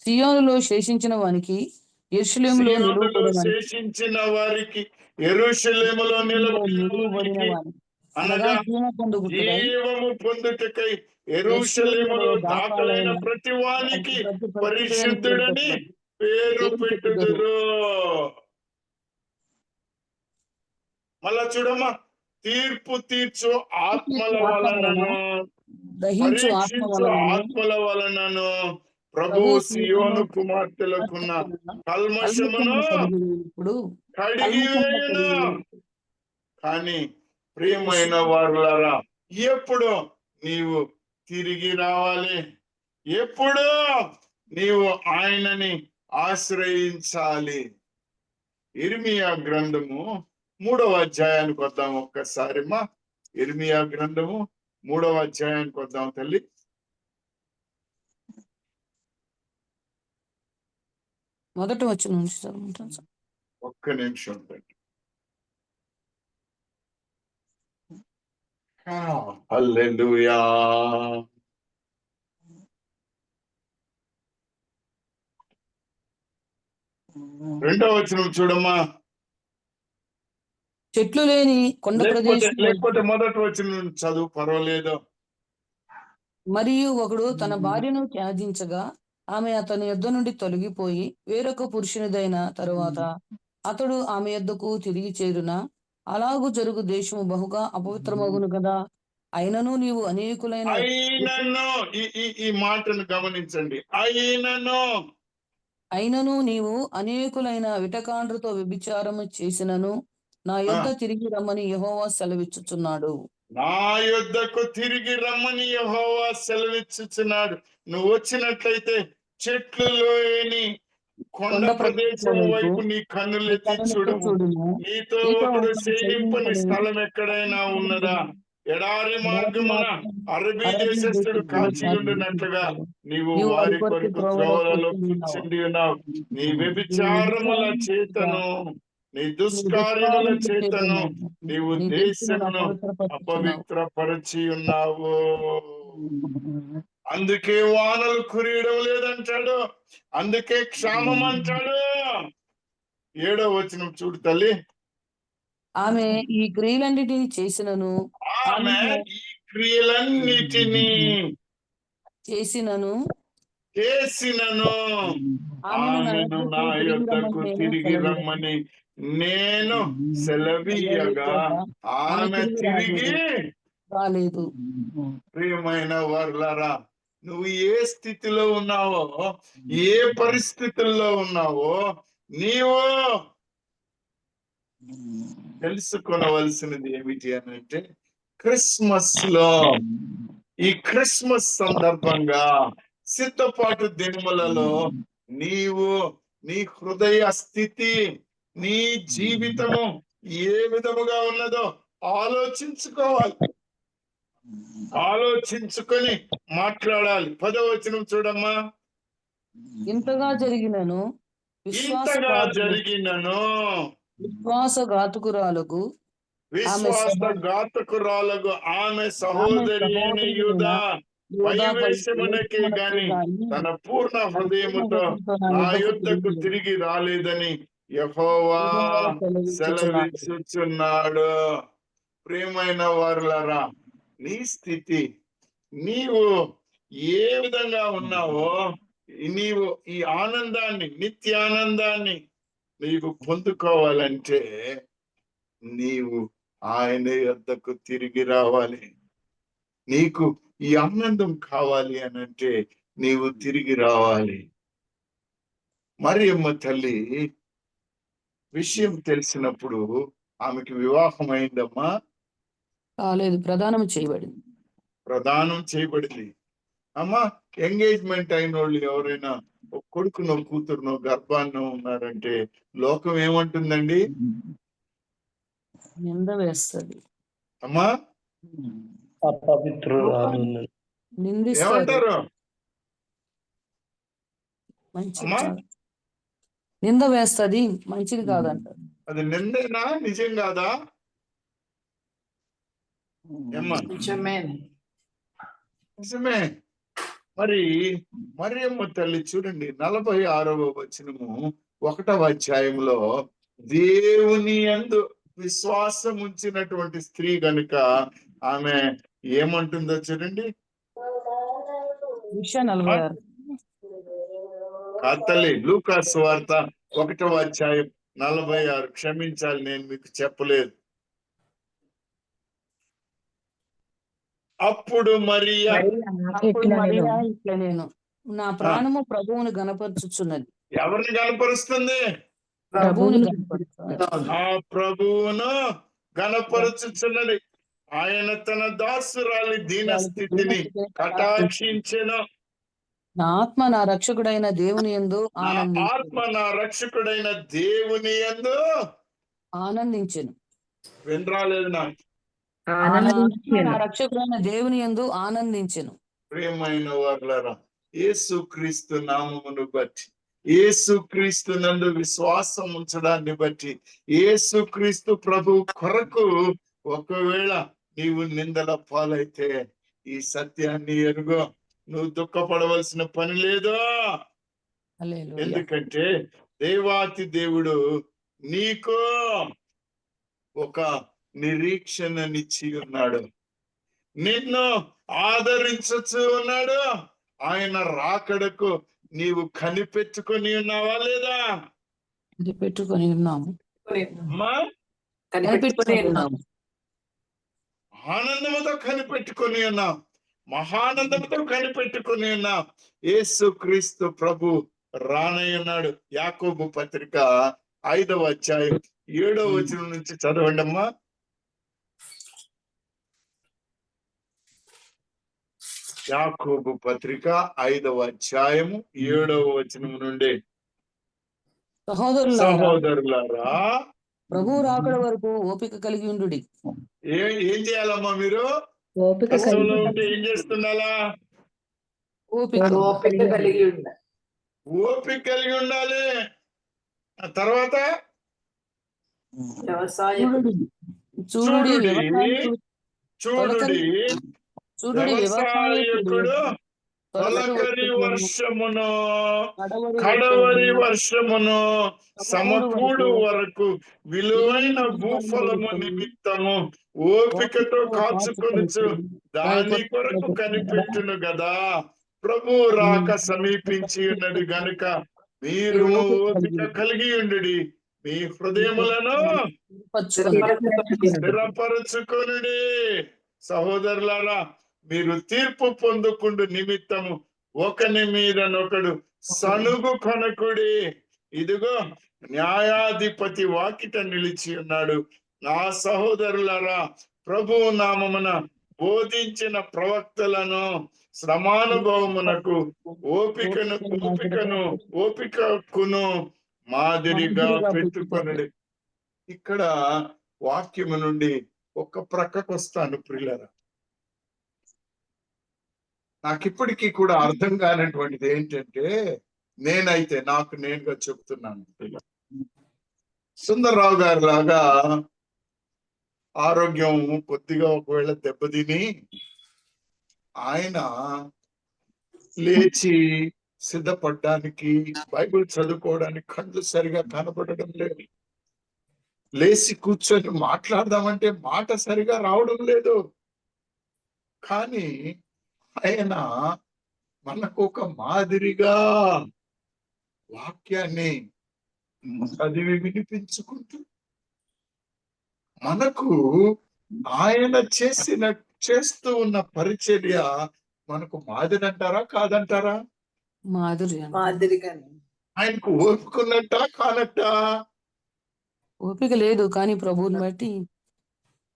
Speaker 2: సియోనులో శేషించిన వానికి యెరూషలేములో
Speaker 1: సియోనులో
Speaker 2: నిలువబడిన
Speaker 1: శేషించిన వారికి, యెరూషలేములో నిలబడిన వారికి,
Speaker 2: అనగా
Speaker 1: అనగా
Speaker 2: జీవ పొందుటకై
Speaker 1: జీవము పొందుటకై యెరూషలేములో దాఖలైన ప్రతి వానికి పరిశుద్ధుడని పేరు పెట్టుదురు. మళ్ళా చూడమ్మా. తీర్పు తీర్చు ఆత్మల వలనను,
Speaker 2: దహించు ఆత్మ
Speaker 1: పరీక్షించు
Speaker 2: వలనను
Speaker 1: ఆత్మల వలనను ప్రభువు సియోను కుమార్తెలకున్న కల్మషమును కడిగివేయును. కానీ ప్రియమైన వారులారా, ఎప్పుడు నీవు తిరిగి రావాలి? ఎప్పుడు నీవు ఆయనని ఆశ్రయించాలి? ఇర్మియా గ్రంథము 3వ అధ్యాయానికి వద్దాం ఒక్కసారి మా. ఇర్మియా గ్రంథము 3వ అధ్యాయానికి వద్దాం తల్లి.
Speaker 2: మొదటి వచనం నుంచి చదువుకుంటాను సార్.
Speaker 1: ఒక్క నిమిషం ఉండండి. హల్లెలూయా. రెండవ వచనం చూడమ్మా.
Speaker 2: చెట్లు లేని కొండ ప్రదేశం
Speaker 1: లేకపోతే మొదటి వచనం చదువు, పర్వాలేదు.
Speaker 2: మరియు ఒకడు తన భార్యను త్యాజించగా ఆమె అతని యొద్ద నుండి తొలగిపోయి వేరొక పురుషునిదైన తరువాత అతడు ఆమె యొద్దకు తిరిగి చేరునా అలాగు జరుగు దేశము బహుగా అపవిత్రమగును కదా. అయినను నీవు అనేకులైన
Speaker 1: అయినను ఈ మాటను గమనించండి.
Speaker 2: అయినను నీవు అనేకులైన విటకాండ్రతో వ్యభిచారము చేసినను నా యొద్ద తిరిగి రమ్మని యెహోవా సెలవిచ్చుచున్నాడు.
Speaker 1: నా యొద్దకు తిరిగి రమ్మని యెహోవా సెలవిచ్చుచున్నాడు. నువ్వు వచ్చినట్లయితే చెట్లు లేని కొండ ప్రదేశం వైపు నీ కన్నులెత్తి చూడము. నీతో ఒకడు శయనింపని స్థలం ఎక్కడైనా ఉన్నదా? ఎడారి మార్గమున అరబీ దేశస్థుడు కాచి ఉండినట్లుగా నీవు వారి కొరకు త్రోవలలో కూర్చుండి ఉన్నావు. నీ వ్యభిచారముల చేతను, నీ దుష్కార్యముల చేతను నీవు దేశమును అపవిత్రపరచి ఉన్నావు. అందుకే వానలు కురియడం లేదంటాడు. అందుకే క్షామం అంటాడు. 7వ వచనం చూడు తల్లి.
Speaker 2: ఆమె ఈ క్రియలన్నిటిని చేసినను
Speaker 1: ఆమె ఈ క్రియలన్నిటినీ చేసినను ఆమెను నా యొద్దకు తిరిగి రమ్మని నేను సెలవీయగా ఆమె తిరిగి
Speaker 2: రాలేదు.
Speaker 1: ప్రియమైన వర్లారా, నువ్వు ఏ స్థితిలో ఉన్నావో, ఏ పరిస్థితుల్లో ఉన్నావో నీవు తెలుసుకొనవలసినది ఏమిటి అని అంటే, క్రిస్మస్ లో, ఈ క్రిస్మస్ సందర్భంగా సిద్ధపాటు దినములలో నీవు నీ హృదయ స్థితి, నీ జీవితము ఏ విధముగా ఉన్నదో ఆలోచించుకోవాలి. ఆలోచించుకొని మాట్లాడాలి. 10వ వచనం చూడమ్మా.
Speaker 2: ఇంతగా జరిగినను
Speaker 1: విశ్వాసఘాతకురాలకు ఆమె సహోదరి అయిన యూదా వైవేషమునకే గాని తన పూర్ణ హృదయముతో నా యొద్దకు తిరిగి రాలేదని యెహోవా సెలవిచ్చుచున్నాడు. ప్రియమైన వారులారా, నీ స్థితి, నీవు ఏ విధంగా ఉన్నావో, నీవు ఈ ఆనందాన్ని, నిత్యానందాన్ని నీవు పొందుకోవాలంటే నీవు ఆయన యొద్దకు తిరిగి రావాలి. నీకు ఈ ఆనందం కావాలి అని అంటే నీవు తిరిగి రావాలి. మరియమ్మ తల్లి విషయం తెలిసినప్పుడు ఆమెకి వివాహం అయిందమ్మా,
Speaker 2: కాలేదు, ప్రదానం చేయబడింది.
Speaker 1: ప్రదానం చేయబడింది. అమ్మా, ఎంగేజ్మెంట్ అయిన వాళ్ళు ఎవరైనా ఒక కొడుకునో కూతురునో గర్భాన్నో ఉన్నారంటే లోకం ఏమంటుందండి
Speaker 2: నింద వేస్తుంది,
Speaker 1: అమ్మా?
Speaker 4: అపవిత్రురాలు
Speaker 2: నిందిస్తారు,
Speaker 1: ఏమంటారు
Speaker 2: మంచిది
Speaker 1: అమ్మా?
Speaker 2: కాదు, నింద వేస్తుంది, మంచిది కాదంటారు.
Speaker 1: అది నిందేనా, నిజం కాదా? ఏమ్మా? నిజమే. మరి మరియమ్మ తల్లి చూడండి 46వ వచనము 1వ అధ్యాయంలో దేవుని యందు విశ్వాసం ఉంచినటువంటి స్త్రీ గనుక ఆమె ఏమంటుందో చూడండి.
Speaker 2: 46.
Speaker 1: తల్లి లూకాసు వార్త 1వ అధ్యాయం 46. క్షమించాలి, నేను మీకు చెప్పలేదు. అప్పుడు మరియా
Speaker 2: ఇట్లా నేను నా ప్రాణము ప్రభువును గణపరచుచున్నది.
Speaker 1: ఎవరిని కనపరుస్తుంది?
Speaker 2: ప్రభువుని గణపరుచుచున్నది.
Speaker 1: ఆ ప్రభువును గణపరచుచున్నది. ఆయన తన దాసురాలి దీన స్థితిని కటాక్షించెను.
Speaker 2: నా ఆత్మ నా రక్షకుడైన దేవుని యందు
Speaker 1: ఆత్మ నా రక్షకుడైన దేవుని యందు
Speaker 2: ఆనందించెను.
Speaker 1: వినరాలేదు నాకు.
Speaker 2: నా రక్షకుడైన దేవుని యందు ఆనందించెను.
Speaker 1: ప్రియమైన వారులారా, యేసుక్రీస్తు నామమును బట్టి, యేసుక్రీస్తు నందు విశ్వాసం ఉంచడాన్ని బట్టి, యేసుక్రీస్తు ప్రభు కొరకు ఒకవేళ నీవు నిందల పాలైతే ఈ సత్యాన్ని ఎరుగో, నువ్వు దుఃఖపడవలసిన పని లేదు.
Speaker 2: హల్లెలూయా.
Speaker 1: ఎందుకంటే దేవాతి దేవుడు నీకు ఒక నిరీక్షణనిచ్చి ఉన్నాడు, నిన్ను ఆదరించచ్చు ఉన్నాడు. ఆయన రాకడకు నీవు కనిపెట్టుకొని ఉన్నావా లేదా?
Speaker 2: పెట్టుకొని ఉన్నాము,
Speaker 1: అమ్మా,
Speaker 2: కనిపెట్టుకొని ఉన్నాము.
Speaker 1: ఆనందముతో కనిపెట్టుకొని ఉన్నాం, మహానందంతో కనిపెట్టుకొని ఉన్నాం. యేసుక్రీస్తు ప్రభు రానయ్యున్నాడు. యాకోబు పత్రిక 5వ అధ్యాయం 7వ వచనం నుంచి చదవండి అమ్మా. యాకోబు పత్రిక 5వ అధ్యాయము 7వ వచనం నుండి. సహోదరులారా,
Speaker 2: ప్రభు రాకడ వరకు ఓపిక కలిగి ఉండుడి.
Speaker 1: ఏం చేయాలమ్మా? మీరు కష్టంలో ఉంటే ఏం చేస్తుండాలా? ఓపిక కలిగి ఉండాలి. ఆ తర్వాత చూడుడి వ్యవసాయకుడు తొలకరి వర్షమును కడవరి వర్షమును సమకూడు వరకు విలువైన భూఫలము నిమిత్తము ఓపికతో కాచుకొనుచు దాని కొరకు కనిపెట్టును గదా. ప్రభు రాక సమీపించి ఉన్నది గనుక మీరు ఓపిక కలిగి ఉండుడి, మీ హృదయములను స్థిరపరచుకొనుడి. సహోదరులారా, మీరు తీర్పు పొందుకుండు నిమిత్తము ఒకని మీదనొకడు సనుగు కొనకుడి. ఇదిగో న్యాయాధిపతి వాకిట నిలిచి ఉన్నాడు. నా సహోదరులారా, ప్రభువు నామమున బోధించిన ప్రవక్తలను శ్రమానుభవమునకు ఓపికకును మాదిరిగా పెట్టుకొనుడి. ఇక్కడ వాక్యము నుండి ఒక ప్రక్కకు వస్తాను ప్రియులారా. నాకు ఇప్పటికీ కూడా అర్థం కానటువంటిది ఏంటంటే, నేనైతే నాకు నేనుగా చెప్తున్నాను, సుందర్రావు గారి లాగా ఆరోగ్యం కొద్దిగా ఒకవేళ దెబ్బతిని ఆయన లేచి సిద్ధపడడానికి, బైబిల్ చదువుకోవడానికి కళ్ళు సరిగా కనపడడం లేదు. లేచి కూర్చొని మాట్లాడదామంటే మాట సరిగా రావడం లేదు. కానీ ఆయన మనకు ఒక మాదిరిగా వాక్యాన్ని చదివి వినిపించుకుంటూ మనకు ఆయన చేస్తూ ఉన్న పరిచర్య మనకు మాదిరి అంటారా కాదంటారా?
Speaker 2: మాధురి అంట.
Speaker 5: మాదిరిగానే
Speaker 1: ఆయనకు ఓపుకున్నట్ట కానట్టా?
Speaker 2: ఓపిక లేదు కానీ ప్రభువుని బట్టి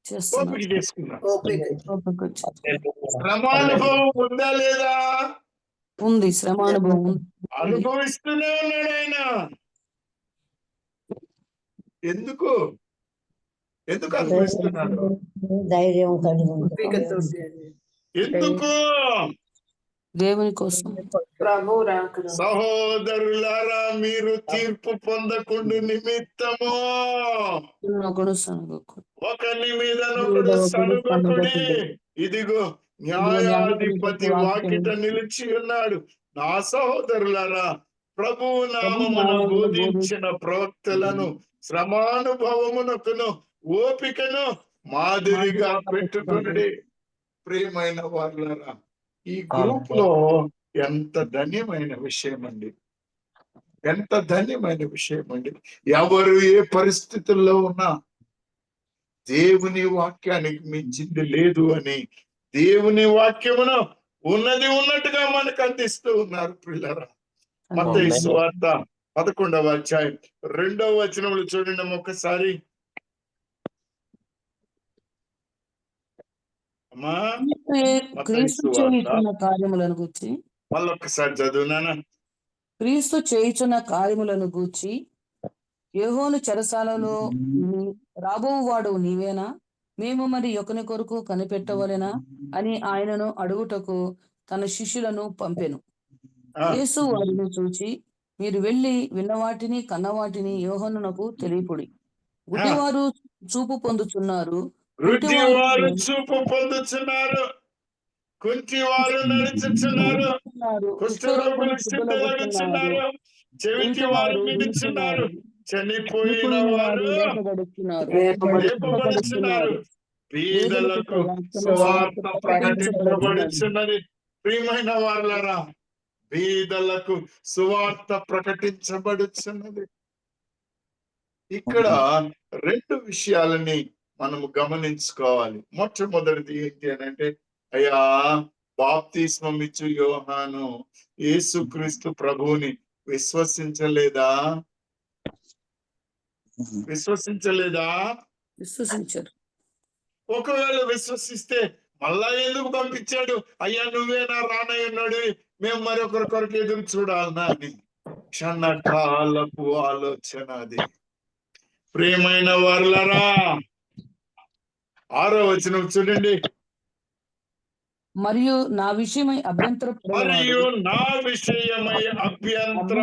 Speaker 2: చేస్తున్నారు.
Speaker 1: ఓపిక చేసుకున్నాడు.
Speaker 5: ఓపిక
Speaker 2: ఓపిక వచ్చింది.
Speaker 1: శ్రమానుభవం ఉందా లేదా?
Speaker 2: ఉంది, శ్రమ అనుభవం ఉంది.
Speaker 1: అనుభవిస్తూనే ఉన్నాడు ఆయన. ఎందుకు ఎందుకు అనుభవిస్తున్నాడు?
Speaker 6: ధైర్యం కలిగి
Speaker 5: ఓపికతోటి
Speaker 1: ఎందుకు?
Speaker 2: దేవుని కోసం.
Speaker 5: ప్రభు రాకడ
Speaker 1: సహోదరులారా, మీరు తీర్పు పొందకుండా నిమిత్తము
Speaker 2: ఒకడు సనుగకు.
Speaker 1: ఒకని మీద ఒకడు సనుగకుడి. ఇదిగో న్యాయాధిపతి వాకిట నిలిచి ఉన్నాడు. నా సహోదరులారా, ప్రభువు నామమున బోధించిన ప్రవక్తలను శ్రమానుభవమునకును ఓపికను మాదిరిగా పెట్టుకొనుడి. ప్రియమైన వాళ్ళరా, ఈ గ్రూప్ లో ఎంత ధన్యమైన విషయం అండి, ఎంత ధన్యమైన విషయం అండి. ఎవరు ఏ పరిస్థితుల్లో ఉన్నా దేవుని వాక్యానికి మించింది లేదు అని దేవుని వాక్యమును ఉన్నది ఉన్నట్టుగా మనకు అందిస్తూ ఉన్నారు పిల్లరా. మత్తయి సువార్త 11వ అధ్యాయం 2వ వచనంలో చూడండి ఒక్కసారి. అమ్మా,
Speaker 2: క్రీస్తు చేయుచున్న కార్యములను గూర్చి,
Speaker 1: మళ్ళొక్కసారి చదువునానా.
Speaker 2: క్రీస్తు చేయుచున్న కార్యములను గూర్చి, యోహాను చెరసాలలో రాబోవాడు నీవేనా? మేము మరి ఒకని కొరకు కనిపెట్టవలెనా అని ఆయనను అడుగుటకు తన శిష్యులను పంపెను. యేసు వారిని చూచి, మీరు వెళ్ళి విన్నవాటిని కన్నవాటిని యోహానునకు తెలియపుడి. గుడ్డివారు చూపు పొందుచున్నారు,
Speaker 1: రుచివారు చూపు పొందుచున్నారు, కుంటివారు నడుచుచున్నారు, కుష్ఠరోగులు శుద్ధులగుచున్నారు, చెవిటి వారు వినుచున్నారు, చనిపోయిన వారు లేపబడుచున్నారు, పేదలకు సువార్త ప్రకటించబడుచున్నది. ప్రియమైన వాళ్ళరా, పేదలకు సువార్త ప్రకటించబడుచున్నది. ఇక్కడ 2 విషయాలని మనము గమనించుకోవాలి. మొట్టమొదటిది ఏంటి అని అంటే, అయ్యా, బాప్తిస్మం ఇచ్చు యోహాను యేసుక్రీస్తు ప్రభువుని విశ్వసించలేదా?
Speaker 2: విశ్వసించారు.
Speaker 1: ఒకవేళ విశ్వసిస్తే మళ్ళా ఎందుకు పంపించాడు? అయ్యా, నువ్వేనా రానయ్యున్నాడు, మేము మరొకరి కొరకు ఎదురు చూడాలనా అని క్షణకాలపు ఆలోచన అది. ప్రియమైన వారులారా, 6వ వచనం చూడండి.
Speaker 2: మరియు నా విషయమై అభ్యంతర
Speaker 1: మరియు నా విషయమై అభ్యంతర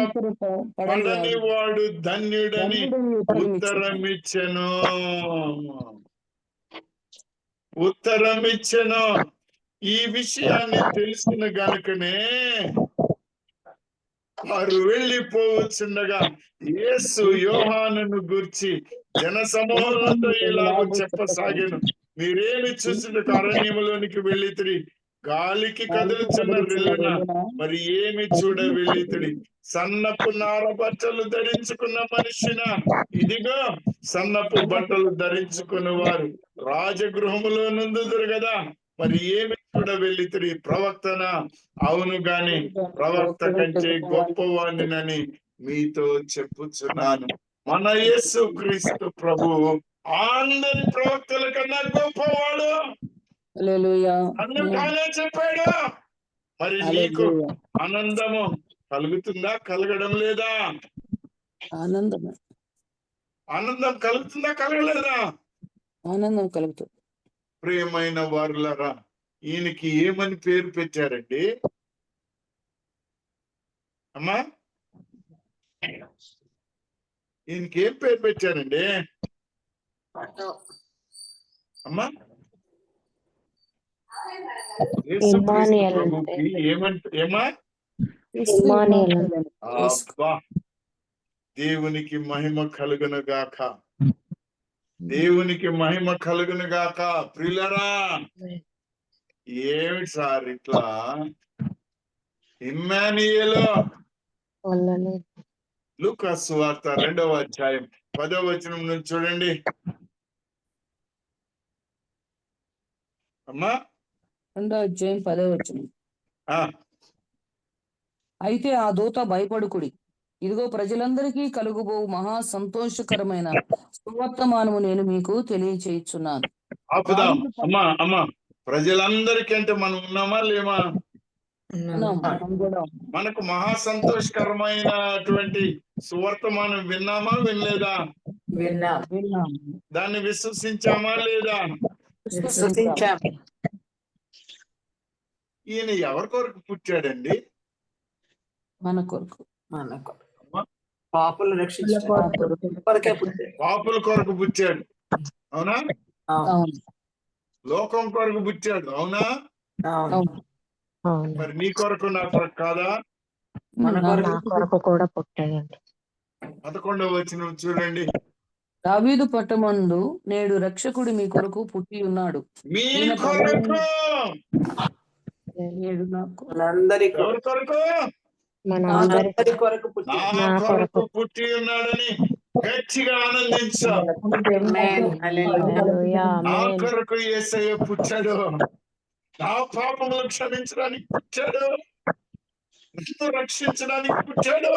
Speaker 1: పడని వాడు ధన్యుడని ఉత్తరమిచ్చెను. ఈ విషయాన్ని తెలిసిన గనుకనే వారు వెళ్ళిపోవచ్చుండగా యేసు యోహానును గూర్చి జన సమూహంతో ఇలాగ చెప్పసాగాను. మీరేమి చూసిన అరణ్యములోనికి వెళ్ళితిరి? గాలికి కదులుచున్న రెల్లున మరి ఏమి చూడ వెళ్ళితిరి? సన్నపు నార బట్టలు ధరించుకున్న మనిషిన? ఇదిగో సన్నపు బట్టలు ధరించుకున్న వారు రాజగృహములో నుందుదురు కదా. మరి ఏమి చూడ వెళ్ళితిరి? ప్రవక్తన? అవును గాని ప్రవక్త కంటే గొప్పవాడినని మీతో చెప్పుచున్నాను. మన యేసు క్రీస్తు ప్రభు అందరి ప్రవక్తల కన్నా గొప్పవాడు. అందుకనే చెప్పాడు. మరి నీకు ఆనందము కలుగుతుందా, కలగడం లేదా? ఆనందం కలుగుతుందా, కలగలేదా?
Speaker 2: ఆనందం కలుగుతుంది.
Speaker 1: ప్రియమైన వారులారా, ఈయనకి ఏమని పేరు పెట్టారండి అమ్మా? ఈయనకి ఏం పేరు పెట్టారండి అమ్మా? ప్రభుకి ఏమా? అబ్బా, దేవునికి మహిమ కలుగును గాక, దేవునికి మహిమ కలుగును గాక. ప్రియులరా, ఏమిటి సార్ ఇట్లా? ఇమ్మానుయేలు. లూకా సువార్త 2వ అధ్యాయం 10వ వచనం నుంచి చూడండి అమ్మా.
Speaker 2: 2:10.
Speaker 1: ఆ,
Speaker 2: అయితే ఆ దూత భయపడుకుడి, ఇదిగో ప్రజలందరికీ కలుగుబో మహా సంతోషకరమైన సువర్తమానము నేను మీకు తెలియచేయుచున్నాను.
Speaker 1: ఆపుదాం.
Speaker 2: దావీదు
Speaker 1: అమ్మా ప్రజలందరికీ అంటే మనం ఉన్నామా లేమా?
Speaker 2: పట్టణం మనం కూడా
Speaker 1: మనకు మహా సంతోషకరమైనటువంటి సువర్తమానం విన్నామా వినలేదా?
Speaker 5: విన్నాం,
Speaker 2: విన్నాం,
Speaker 1: దాన్ని విశ్వసించామా లేదా?
Speaker 5: విశ్వసించాం.
Speaker 1: ఈయన ఎవరి కొరకు పుట్టాడండి?
Speaker 2: మన కొరకు,
Speaker 5: మనకు పాపులు రక్షించడానికి కొరకే పుట్టాడు.
Speaker 1: పాపుల కొరకు పుట్టాడు, అవునా?
Speaker 5: అవును,
Speaker 2: అవును
Speaker 1: లోకం కొరకు పుట్టాడు, అవునా?
Speaker 5: అవును.
Speaker 2: అవును,
Speaker 1: మరి నీ కొరకు నా కొరకు కాదా?
Speaker 5: మన
Speaker 2: నా
Speaker 5: కొరకు
Speaker 6: కొరకు కూడా పుట్టాడండి.
Speaker 1: 11వ వచనం చూడండి.
Speaker 2: దావీదు పట్టమందు నేడు రక్షకుడు మీ కొరకు పుట్టి ఉన్నాడు.
Speaker 1: మీ
Speaker 2: ఈయన
Speaker 1: కొరకు.
Speaker 2: నేడు నాకు
Speaker 5: మనందరి
Speaker 1: ఎవరి కొరకు?
Speaker 5: మనందరి కొరకు
Speaker 1: నా
Speaker 5: పుట్టాడు.
Speaker 1: కొరకు పుట్టి ఉన్నాడని గట్టిగా ఆనందించా.
Speaker 5: ఆమేన్, హల్లెలూయా.
Speaker 1: నా కొరకు యేసయ్య పుట్టాడు. నా పాపములు క్షమించడానికి పుట్టాడు. నన్ను రక్షించడానికి పుట్టాడు.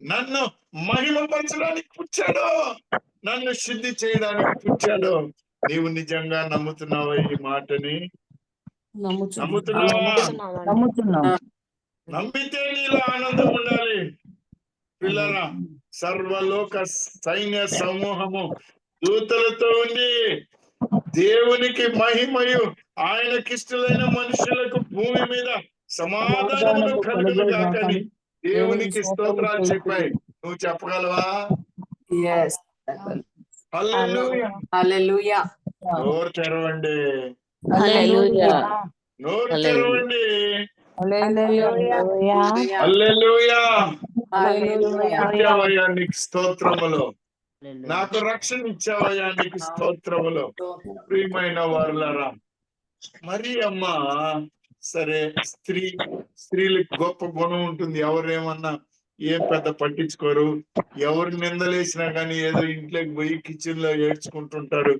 Speaker 1: నన్ను మహిమపరచడానికి పుట్టాడు. నన్ను శుద్ధి చేయడానికి పుట్టాడు. నీవు నిజంగా నమ్ముతున్నావా ఈ మాటని? నమ్ముతున్నావా?
Speaker 2: నమ్ముతున్నాం.
Speaker 1: నమ్మితే నీలో ఆనందం ఉండాలి. పిల్లరా, సర్వలోక సైన్య సమూహము దూతలతో ఉండి దేవునికి మహిమయు ఆయనకిష్టులైన మనుషులకు భూమి మీద సమాధానమును కలుగును గాకని దేవునికి స్తోత్రాలు చెప్పాయి. నువ్వు చెప్పగలవా?
Speaker 5: Yes.
Speaker 1: హల్లెలూయా.
Speaker 5: హల్లెలూయా.
Speaker 1: నోరు తెరవండి,
Speaker 2: హల్లెలూయా.
Speaker 1: నోరు తెరవండి.
Speaker 2: హల్లెలూయా.
Speaker 1: హల్లెలూయా.
Speaker 5: హల్లెలూయా.
Speaker 1: ఇచ్చావయ్యా నీకు స్తోత్రములు. నాకు రక్షణ ఇచ్చావయ్యా నీకు స్తోత్రములు. ప్రియమైన వారులారా, మరి అమ్మ సరే, స్త్రీలకు గొప్ప గుణం ఉంటుంది. ఎవరేమన్నా ఏం పెద్ద పట్టించుకోరు. ఎవరు నిందలేసినా కానీ ఏదో ఇంట్లోకి పోయి కిచెన్ లో ఏడ్చుకుంటుంటారు.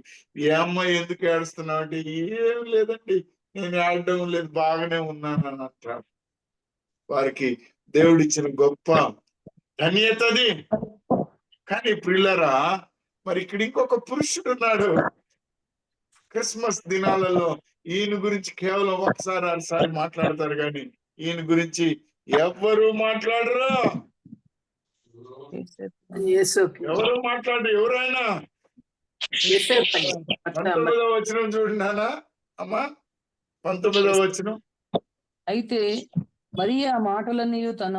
Speaker 1: ఏ అమ్మాయి ఎందుకు ఏడుస్తున్నావు అంటే, ఏం లేదండి నేను ఏడడం లేదు, బాగానే ఉన్నాను అని అంటారు. వారికి దేవుడిచ్చిన గొప్ప ధన్యతది. కానీ ప్రియులరా, మరి ఇక్కడ ఇంకొక పురుషుడు ఉన్నాడు. క్రిస్మస్ దినాలలో ఈయన గురించి కేవలం ఒకసారి అరసారి మాట్లాడతారు కానీ ఈయన గురించి ఎవ్వరు మాట్లాడరు.
Speaker 5: యేసుకి.
Speaker 1: ఎవరు మాట్లాడరు. ఎవరైనా
Speaker 5: యేసుకి.
Speaker 1: 19వ వచనం చూడినానా అమ్మా? 19వ వచనం.
Speaker 2: అయితే మరి ఆ మాటలన్నీ తన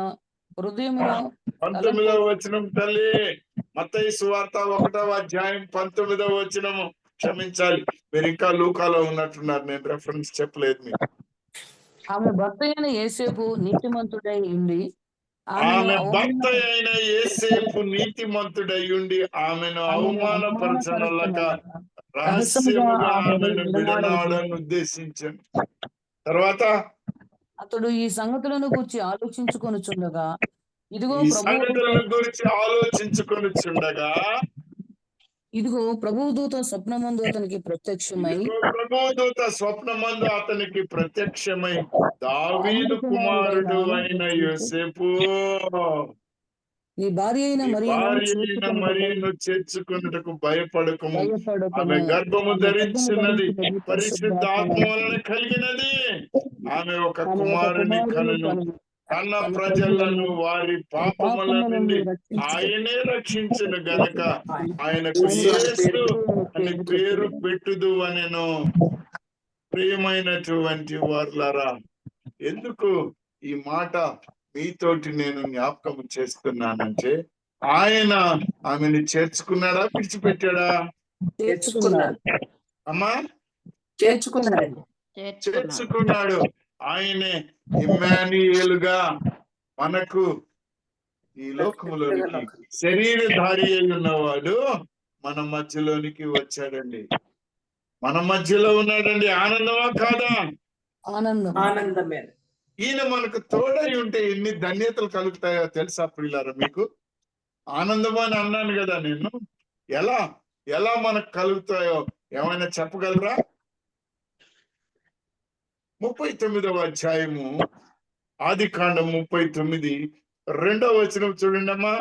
Speaker 2: హృదయములో
Speaker 1: 19వ వచనం తల్లి. మత్తయి సువార్త 1వ అధ్యాయం 19వ వచనము. క్షమించాలి, మీరు ఇంకా లూకాలో ఉన్నట్టున్నారు, నేను రెఫరెన్స్ చెప్పలేదు మీకు.
Speaker 2: ఆమె భర్త అయిన యేసేపు నీతిమంతుడై ఉండి
Speaker 1: ఆమె భర్త అయిన యేసేపు నీతిమంతుడై ఉండి ఆమెను అవమానపరచనలక రహస్యముగా ఆమెను విడనాడని ఉద్దేశించాను. తర్వాత
Speaker 2: అతడు ఈ సంగతులను గురించి ఆలోచించుకొనుచుండగా ఇదిగో
Speaker 1: ఈ సంగతులను గురించి ఆలోచించుకొనుచుండగా
Speaker 2: ఇదిగో ప్రభుదూత స్వప్నమందు అతనికి ప్రత్యక్షమై
Speaker 1: ప్రభుదూత స్వప్నమందు అతనికి ప్రత్యక్షమై, దావీదు కుమారుడు అయిన యోసేపు,
Speaker 2: నీ భార్య అయిన
Speaker 1: మరియను చేర్చుకొనుటకు భయపడకము. ఆమె గర్భము ధరించినది పరిశుద్ధాత్మ వలన కలిగినది. ఆమె ఒక కుమారుని కనును. తన ప్రజలను వారి పాపముల నుండి ఆయనే రక్షించును గనక ఆయనకు యేసు అని పేరు పెట్టుదు అనెను. ప్రియమైనటువంటి వారులారా, ఎందుకు ఈ మాట మీతోటి నేను జ్ఞాపకం చేస్తున్నానంటే, ఆయన ఆమెను చేర్చుకున్నాడా విడిచిపెట్టాడా?
Speaker 5: చేర్చుకున్నాడు.
Speaker 1: అమ్మా,
Speaker 5: చేర్చుకున్నాడు.
Speaker 1: చేర్చుకున్నాడు. ఆయనే ఇమ్మానుయేలుగా మనకు ఈ లోకములోనికి శరీరధారి అయి ఉన్నవాడు మన మధ్యలోనికి వచ్చాడండి. మన మధ్యలో ఉన్నాడండి. ఆనందమా కాదా?
Speaker 5: ఆనందమే.
Speaker 1: ఈయన మనకు తోడై ఉంటే ఎన్ని ధన్యతలు కలుగుతాయో తెలుసా ప్రియులారా మీకు? ఆనందం అని అన్నాను కదా నేను. ఎలా ఎలా మనకు కలుగుతాయో ఏమైనా చెప్పగలరా? 39వ అధ్యాయము ఆదికాండం 39 2వ వచనం చూడండి అమ్మా.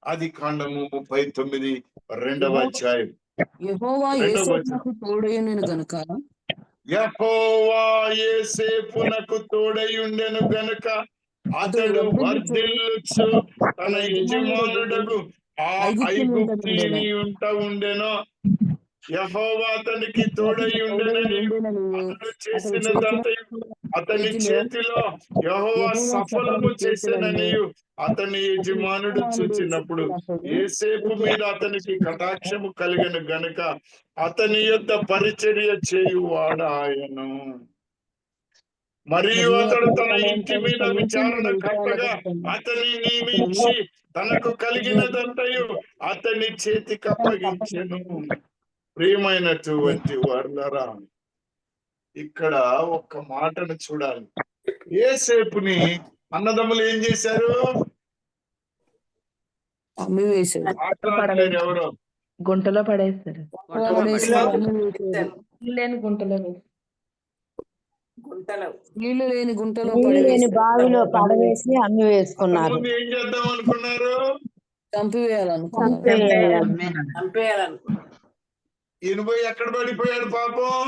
Speaker 1: ఆదికాండము 39 2వ అధ్యాయం
Speaker 2: యెహోవా
Speaker 1: 2వ వచనం.
Speaker 2: యోసేపునకు తోడయుండెను గనుక
Speaker 1: యెహోవా యోసేపునకు తోడై ఉండెను గనుక అతడు వర్ధిల్లుచు తన యజమానుడకు ఆ ఐగుప్తీని ఉండెను. యెహోవా అతనికి తోడై ఉండెనని అతడు చేసినదంతయు అతని చేతిలో యెహోవా సఫలము చేసెనని అతని యజమానుడు చూచినప్పుడు యోసేపు మీద అతనికి కటాక్షము కలిగెను గనుక అతని యొద్ద పరిచర్య చేయువాడాయను. మరియు అతడు తన ఇంటి మీద విచారణకర్తగా అతని నియమించి తనకు కలిగినదంతయు అతని చేతికి అప్పగించెను. ప్రియమైనటువంటి వర్లరా, ఇక్కడ ఒక్క మాటను చూడాలి. యోసేపుని అన్నదమ్ములు ఏం చేశారు?
Speaker 2: అమ్మి వేశాడు.
Speaker 1: మాట్లాడలేరు ఎవరో.
Speaker 7: గుంటలో పడేస్తారు.
Speaker 2: నీళ్లు లేని గుంటలో
Speaker 3: నీళ్ళు లేని
Speaker 2: పడవేశారు.
Speaker 3: బావిలో పడవేసి అమ్మి వేసుకున్నారు.
Speaker 1: ముందు ఏం చేద్దాం అనుకున్నారు?
Speaker 2: చంపివేయాలనుకున్నారు.
Speaker 5: చంపేయాలనుకున్నాడు.
Speaker 1: ఈయన పోయి ఎక్కడ పడిపోయాడు పాపం?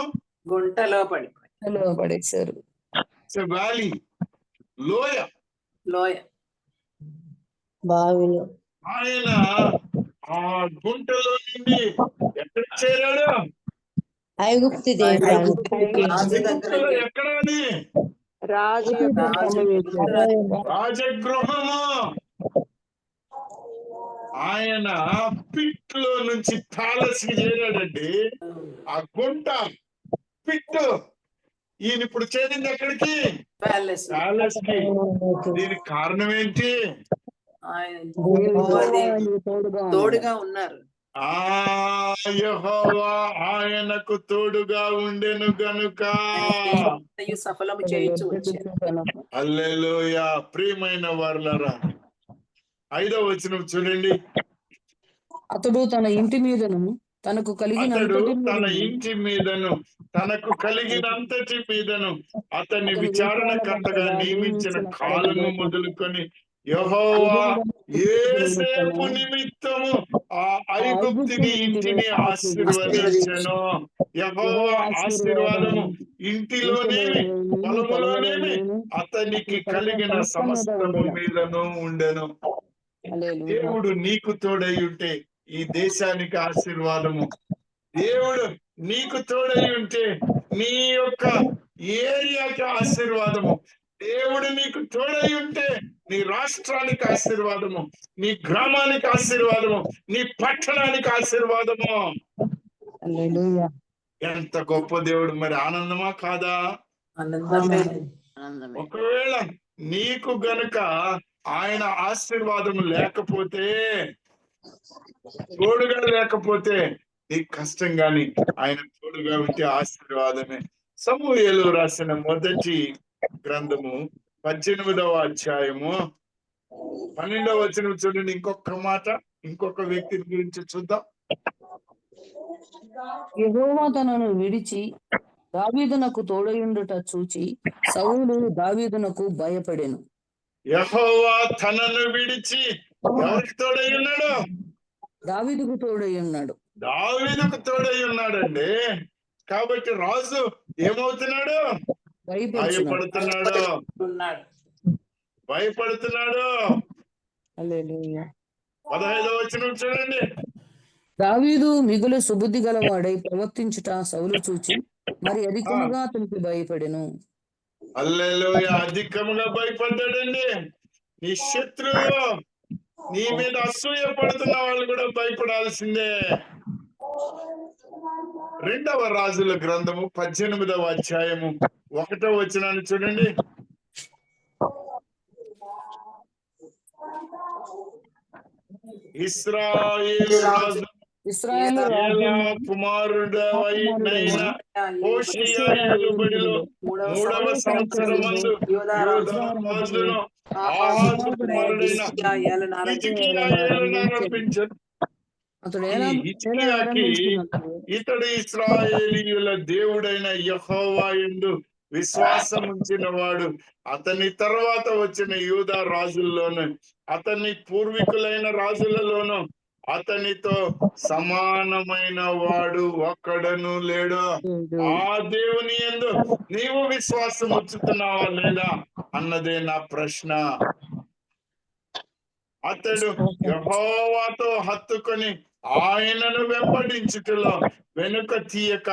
Speaker 5: గుంటలో పడిపోయి
Speaker 2: గుంటలో పడేశారు.
Speaker 1: వ్యాలీ, లోయ.
Speaker 5: లోయ
Speaker 3: బావిలో
Speaker 1: ఆయన ఆ గుంటలో నుండి ఎక్కడ చేరాడు?
Speaker 3: ఐగుప్తు దేశానికి
Speaker 5: రాజు దగ్గర
Speaker 1: గుంటలో ఎక్కడ అది? రాజగృహము. ఆయన పిట్ లో నుంచి ప్యాలెస్ కి చేరాడండి. ఆ గుంట పిట్. ఈయన ఇప్పుడు చేరింది ఎక్కడికి?
Speaker 5: ప్యాలెస్.
Speaker 1: ప్యాలెస్ కి. దీనికి కారణం ఏంటి?
Speaker 5: తోడుగా ఉన్నారు.
Speaker 1: యెహోవా ఆయనకు తోడుగా ఉండెను గనుక
Speaker 5: సఫలము చేయించు వచ్చారు.
Speaker 1: హల్లెలూయా. ప్రియమైన వర్లరా, 5వ వచనం చూడండి.
Speaker 2: అతడు తన ఇంటి మీదను తనకు కలిగినంతటి మీదను అతన్ని విచారణకర్తగా నియమించిన కాలము మొదలుకొని యెహోవా యోసేపు నిమిత్తము ఆ ఐగుప్తుని ఇంటిని ఆశీర్వదించెను. యెహోవా ఆశీర్వాదము ఇంటిలోనేమి పొలములోనేమి అతనికి కలిగిన సమస్తము మీదను ఉండెను. దేవుడు నీకు తోడై ఉంటే ఈ దేశానికి ఆశీర్వాదము. దేవుడు నీకు తోడై ఉంటే నీ యొక్క ఏరియాకి ఆశీర్వాదము. దేవుడు నీకు తోడై ఉంటే నీ రాష్ట్రానికి ఆశీర్వాదము, నీ గ్రామానికి ఆశీర్వాదము, నీ పట్టణానికి ఆశీర్వాదము. ఎంత గొప్ప దేవుడు! మరి ఆనందమా కాదా? ఒకవేళ నీకు గనుక ఆయన ఆశీర్వాదము లేకపోతే, తోడుగా లేకపోతే నీకు కష్టం. గాని ఆయన తోడుగా ఉంటే ఆశీర్వాదమే. సమూయేలు రాసిన మొదటి గ్రంథము 18వ అధ్యాయము 12వ వచనం చూడండి. ఇంకొక మాట, ఇంకొక వ్యక్తి గురించి చూద్దాం. యెహోవా తనను విడిచి దావీదునకు తోడయుండుట చూచి సౌలు దావీదునకు భయపడెను.
Speaker 1: యెహోవా తనను విడిచి ఎవరికి తోడై ఉన్నాడు?
Speaker 2: దావీదుకు తోడై ఉన్నాడు.
Speaker 1: దావీదుకు తోడై ఉన్నాడండి. కాబట్టి రాజు ఏమవుతున్నాడు? భయపడుతున్నాడు. భయపడుతున్నాడు. 15వ వచనం చూడండి.
Speaker 2: దావీదు మిగులు సుబుద్ధి గలవాడై ప్రవర్తించుట సౌలు చూచి మరి అధికముగా అతనికి భయపడెను.
Speaker 1: హల్లెలూయా. అధికముగా భయపడ్డాడండి. నీ శత్రువు, నీ మీద అసూయ పడుతున్న వాళ్ళు కూడా భయపడాల్సిందే. 2వ రాజుల గ్రంథము 18వ అధ్యాయము 1వ వచనాన్ని చూడండి. ఇశ్రాయేలు రాజు
Speaker 2: ఇశ్రాయేలు
Speaker 1: ఏలా
Speaker 2: రాజ్యము
Speaker 1: కుమారుడవైన హోషేయ ఏలుబడిలో మూడవ సంవత్సరమందు యూదా రాజును ఆహాజు కుమారుడైన హిజ్కియా ఏలనారంభించెను.
Speaker 2: అతడు
Speaker 1: ఈ హిజ్కియాకి ఇతడు ఇశ్రాయేలీయుల దేవుడైన యెహోవా యందు విశ్వాసం ఉంచిన వాడు. అతని తర్వాత వచ్చిన యూదా రాజుల్లోను, అతని పూర్వీకులైన రాజులలోను అతనితో సమానమైన వాడు ఒక్కడను లేడు. ఆ దేవుని యందు నీవు విశ్వాసం ఉంచుతున్నావా లేదా అన్నదే నా ప్రశ్న. అతడు యెహోవాతో హత్తుకొని ఆయనను వెంబడించుటలో వెనుక తీయక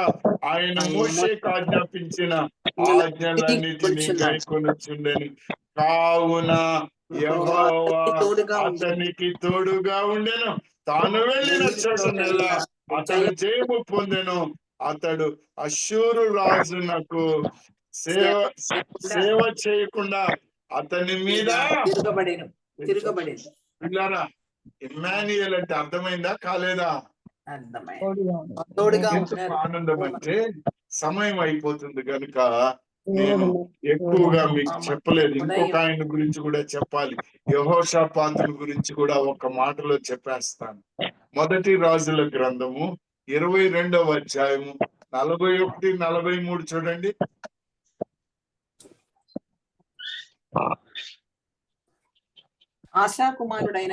Speaker 1: ఆయన మోషేకు ఆజ్ఞాపించిన ఆజ్ఞలన్నిటినీ గైకొనుచుండెను. కావున యెహోవా అతనికి తోడుగా ఉండెను. తాను వెళ్ళిన చోటనెల్లా అతడు జయము పొందెను. అతడు అష్షూరు రాజునకు సేవ చేయకుండా అతని మీద
Speaker 5: తిరగబడేది.
Speaker 1: పిల్లారా, ఇమ్మాన్యుయేల్ అంటే అర్థమైందా కాలేదా?
Speaker 5: తోడుగా
Speaker 1: ఎందుకు ఆనందం అంటే సమయం అయిపోతుంది కనుక నేను ఎక్కువగా మీకు చెప్పలేదు. ఇంకొక ఆయన గురించి కూడా చెప్పాలి. యెహోషాపాతుని గురించి కూడా ఒక మాటలో చెప్పేస్తాను. మొదటి రాజుల గ్రంథము 22వ అధ్యాయము 41, 43 చూడండి.
Speaker 5: ఆసా కుమారుడైన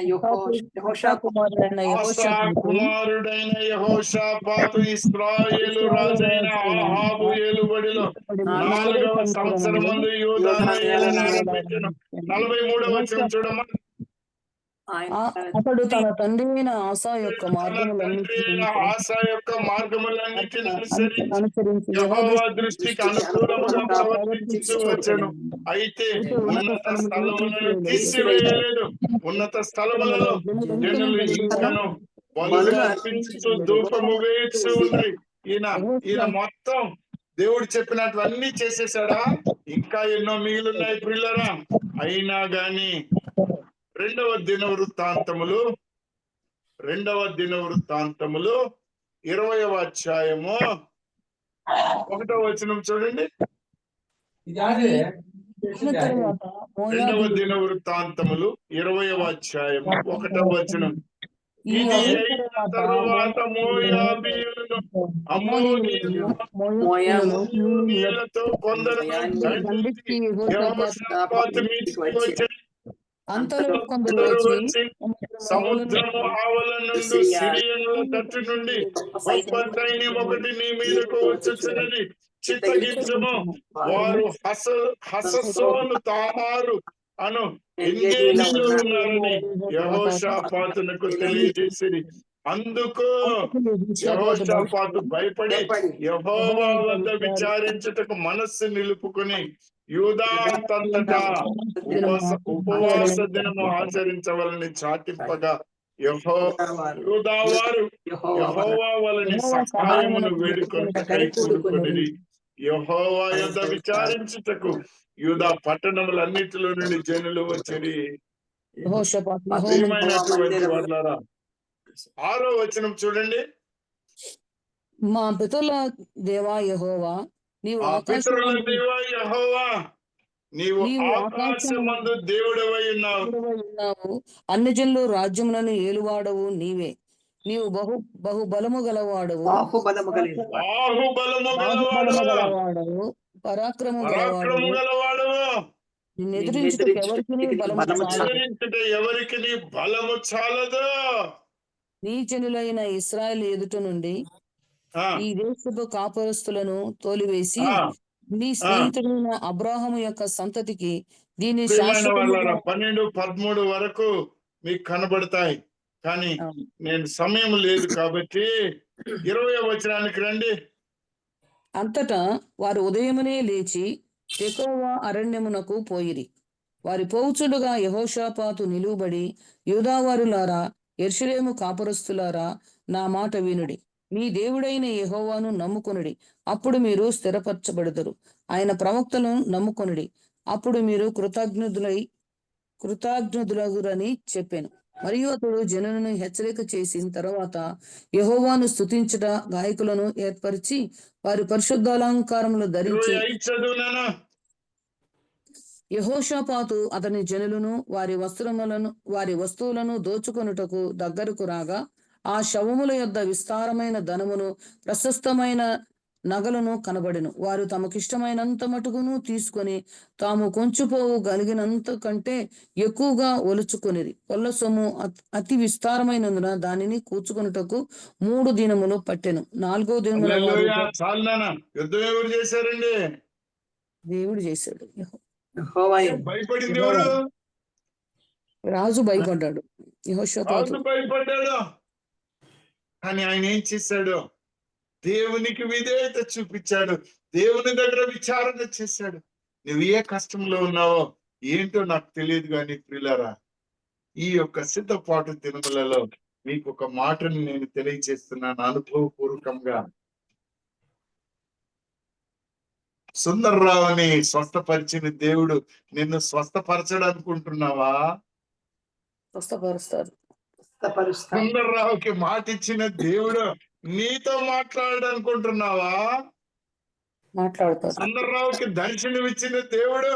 Speaker 1: యెహోషాపాతు ఇశ్రాయేలు రాజైన ఆహాబు ఏలుబడిలో 4వ సంవత్సరమందు యూదాను ఏలనారంభించెను. 43వ వచనం చూడమ్మా.
Speaker 2: అతడు తన తండ్రి అయిన ఆసా యొక్క
Speaker 1: మార్గములన్నిటిని అనుసరించి యెహోవా దృష్టికి అనుకూలముగా ప్రవర్తించు వచ్చెను. అయితే ఉన్నత స్థలములను తీసివేయలేదు. ఉన్నత స్థలములలో జనులు ఇంకను బలులు అర్పించుచు ధూపము వేయచ్చు ఉండ్రి. ఈయన మొత్తం దేవుడు చెప్పినటువన్నీ చేసేసాడా? ఇంకా ఎన్నో మిగిలిన్నాయి ప్రియులారా. అయినా గాని రెండవ దినవృత్తాంతములు 20వ అధ్యాయము 1వ వచనం చూడండి. రెండవ దినవృత్తాంతములు 20వ అధ్యాయము 1వ వచనం. ఇది అయిన తరువాత మోయాబీయులను అమ్మోనీయులతో కొందరు యెహోషాపాతు మీదికి వచ్చి
Speaker 2: అంతలో కొందరు
Speaker 1: వచ్చి సముద్రము ఆవల నుండి సిరియనుల తట్టు నుండి గొప్ప సైన్యం ఒకటి నీ మీదకు వచ్చుచున్నది, చిత్తగించుము. వారు హససోను తామారు అను ఎంగేదీలో ఉన్నారని యెహోషాపాతునకు తెలియజేసిరి. అందుకు యెహోషాపాతు భయపడి యెహోవా వద్ద విచారించుటకు మనస్సు నిలుపుకొని యూదా అంతటా ఉపవాస దినము ఆచరించవలని చాటింపగా యూదా వారు యెహోవా వలని సహాయమును వేడుకొనుటకై కూడుకొనిరి. యెహోవా యొద్ద విచారించుటకు యూదా పట్టణములన్నిటిలో నుండి జనులు వచ్చిరి. ప్రియమైనటువంటి వాళ్ళారా, 6వ వచనం చూడండి.
Speaker 2: మా పితరుల దేవా యెహోవా, నీవు
Speaker 1: ఆకాశమందు దేవుడవై ఉన్నావు.
Speaker 2: అన్ని జనులు రాజ్యములను ఏలువాడవు నీవే. నీవు బహు బలము గలవాడవు, పరాక్రము గలవాడవు. నిన్నెదిరించుటకు
Speaker 1: ఎవరికి బలము చాలదు.
Speaker 2: నీ జనులైన ఇశ్రాయేలు ఎదుట నుండి ఈ దేశపు కాపురస్తులను తోలివేసి నీ స్నేహితుడైన అబ్రాహాము యొక్క సంతతికి దీని
Speaker 1: 12, 13 వరకు మీకు కనబడతాయి. కానీ నేను సమయం లేదు కాబట్టి 20వ వచనానికి రండి.
Speaker 2: అంతటా వారు ఉదయమునే లేచి తెకోవా అరణ్యమునకు పోయిరి. వారి పోవుచుండగా యెహోషాపాతు నిలువబడి, యూదావారులారా, యెరూషలేము కాపురస్తులారా, నా మాట వినుడి. మీ దేవుడైన యెహోవాను నమ్ముకొనుడి, అప్పుడు మీరు స్థిరపరచబడుదురు. ఆయన ప్రవక్తలను నమ్ముకొనుడి, అప్పుడు మీరు కృతజ్ఞులగురని చెప్పాను. మరియు అతడు జనులను హెచ్చరిక చేసిన తర్వాత యెహోవాను స్తుతించుట గాయకులను ఏర్పరిచి వారి పరిశుద్ధాలంకారములు ధరించి
Speaker 1: 25 చదువు నాన్న.
Speaker 2: యెహోషాపాతు అతని జనులను వారి వస్తువులను దోచుకొనుటకు దగ్గరకు రాగా ఆ శవముల యొద్ద విస్తారమైన ధనమును ప్రశస్తమైన నగలను కనబడెను. వారు తమకిష్టమైనంత మటుకును తీసుకొని తాము కొంచుపోవు గలిగినంత కంటే ఎక్కువగా ఒలుచుకొనిరి. కొల్ల సొమ్ము అతి విస్తారమైనందున దానిని కూర్చుకొనుటకు 3 దినములు పట్టెను. 4వ దినమున వారు
Speaker 1: హల్లెలూయా. చాలు నాన్న. యుద్ధం ఎవరు చేశారండి?
Speaker 2: దేవుడు చేశాడు.
Speaker 5: యెహోవా
Speaker 1: భయపడింది ఎవరు?
Speaker 2: రాజు భయపడ్డాడు. యెహోషాపాతు
Speaker 1: రాజు భయపడ్డాడు. కానీ ఆయన ఏం చేశాడు? దేవునికి విధేయత చూపించాడు. దేవుని దగ్గర విచారణ చేశాడు. నువ్వు ఏ కష్టంలో ఉన్నావో ఏంటో నాకు తెలియదు కానీ ప్రియులారా, ఈ యొక్క సిద్ధపాటు దినములలో మీకు ఒక మాటను నేను తెలియజేస్తున్నాను అనుభవపూర్వకంగా. సుందర్రావుని స్వస్థపరిచిన దేవుడు నిన్ను స్వస్థపరచడనుకుంటున్నావా?
Speaker 2: స్వస్థపరుస్తారు.
Speaker 1: సుందర్రావుకి మాట ఇచ్చిన దేవుడు నీతో మాట్లాడనుకుంటున్నావా?
Speaker 2: మాట్లాడతారు.
Speaker 1: సుందర్రావుకి దర్శనం ఇచ్చిన దేవుడు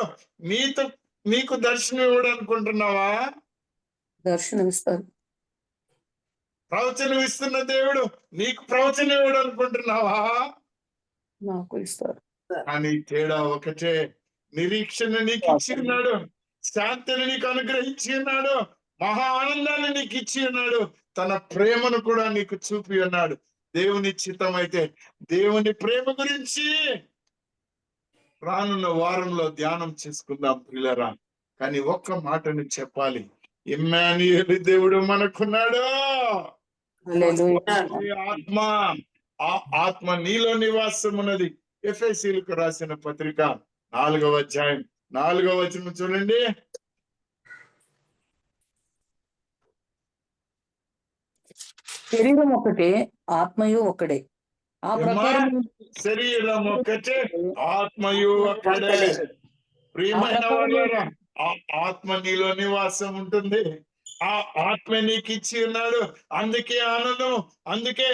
Speaker 1: నీకు దర్శనం ఇవ్వడు అనుకుంటున్నావా?
Speaker 2: దర్శనమిస్తారు.
Speaker 1: ప్రవచనం ఇస్తున్న దేవుడు నీకు ప్రవచనం ఇవ్వడు అనుకుంటున్నావా?
Speaker 2: నాకు ఇస్తారు.
Speaker 1: కానీ తేడా ఒకటే, నిరీక్షణ నీకు ఇచ్చి ఉన్నాడు, శాంతిని నీకు అనుగ్రహించి ఉన్నాడు, మహా ఆనందాన్ని నీకు ఇచ్చి ఉన్నాడు, తన ప్రేమను కూడా నీకు చూపి ఉన్నాడు. దేవుని చిత్తం అయితే దేవుని ప్రేమ గురించి రానున్న వారంలో ధ్యానం చేసుకుందాం ప్రియులరా. కానీ ఒక్క మాటను చెప్పాలి, ఇమ్మానుయేలు దేవుడు మనకున్నాడు. ఆత్మ నీలో నివాసం ఉన్నది. ఎఫెసీయులకు రాసిన పత్రిక 4వ అధ్యాయం 4వ వచనం చూడండి.
Speaker 2: శరీరం ఒకటే, ఆత్మయు ఒకడే. ఆ ప్రకారం
Speaker 1: శరీరం ఒకటే, ఆత్మయు ఒకటే. ప్రియమైన వాళ్ళారా, ఆ ఆత్మ నీలో నివాసం ఉంటుంది. ఆ ఆత్మ నీకు ఇచ్చి ఉన్నాడు. అందుకే ఆనందము, అందుకే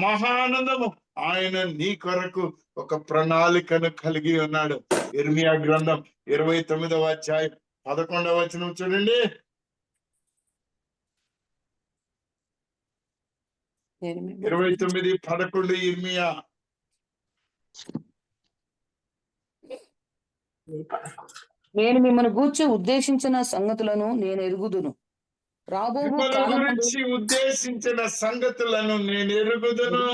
Speaker 1: మహానందము. ఆయన నీ కొరకు ఒక ప్రణాళికను కలిగి ఉన్నాడు. ఇర్మియా గ్రంథం 29వ అధ్యాయం 11వ వచనం చూడండి. 29:11 ఇర్మియా.
Speaker 2: నేను మిమ్మల్ని గూర్చి ఉద్దేశించిన సంగతులను నేను ఎరుగుదును.
Speaker 1: ఉద్దేశించిన సంగతులను నేను ఎరుగుదును.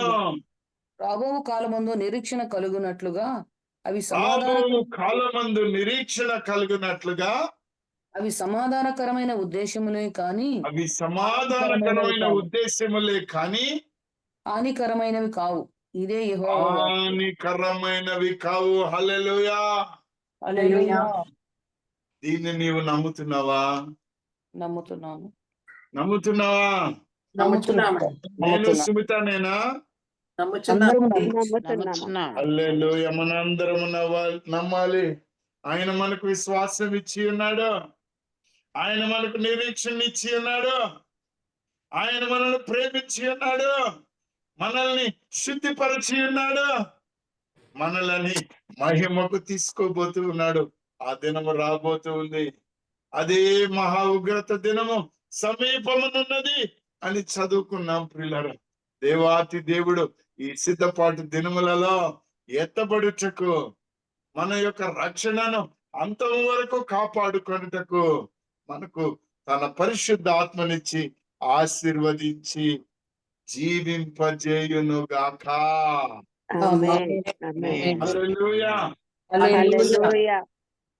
Speaker 2: రాబో కాలమందు నిరీక్షణ కలుగునట్లుగా అవి
Speaker 1: కాలమందు నిరీక్షణ కలుగునట్లుగా
Speaker 2: అవి సమాధానకరమైన ఉద్దేశములే కాని హానికరమైనవి కావు. ఇదే యెహోవా
Speaker 1: హానికరమైనవి కావు. హల్లెలూయా.
Speaker 2: హల్లెలూయా.
Speaker 1: దీన్ని నీవు నమ్ముతున్నావా?
Speaker 2: నమ్ముతున్నాను.
Speaker 1: నమ్ముతున్నావా? నేను సుమితనేనా? హల్లెలూయా. మనందరం నమ్మాలి. ఆయన మనకు విశ్వాసం ఇచ్చి ఉన్నాడు. ఆయన మనకు నిరీక్షణ ఇచ్చి ఉన్నాడు. ఆయన మనల్ని ప్రేమించి ఉన్నాడు. మనల్ని శుద్ధిపరిచి ఉన్నాడు. మనల్ని మహిమకు తీసుకోబోతూ ఉన్నాడు. ఆ దినము రాబోతూ ఉంది. అదే మహా ఉగ్రత దినము సమీపమునున్నది అని చదువుకున్నాం ప్రియులారా. దేవాతి దేవుడు ఈ సిద్ధపాటు దినములలో ఎత్తబడుటకు, మన యొక్క రక్షణను అంతం వరకు కాపాడుకొనుటకు మనకు తన పరిశుద్ధ ఆత్మనిచ్చి ఆశీర్వదించి జీవింపజేయునుగాక. హల్లెలూయా.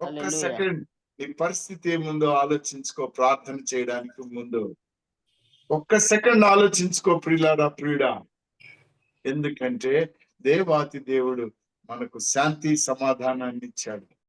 Speaker 1: ఒక్క సెకండ్ నీ పరిస్థితి ఏముందో ఆలోచించుకో. ప్రార్థన చేయడానికి ముందు ఒక్క సెకండ్ ఆలోచించుకో ప్రియులారా, ప్రియుడా. ఎందుకంటే దేవాతి దేవుడు మనకు శాంతి సమాధానాన్ని ఇచ్చాడు.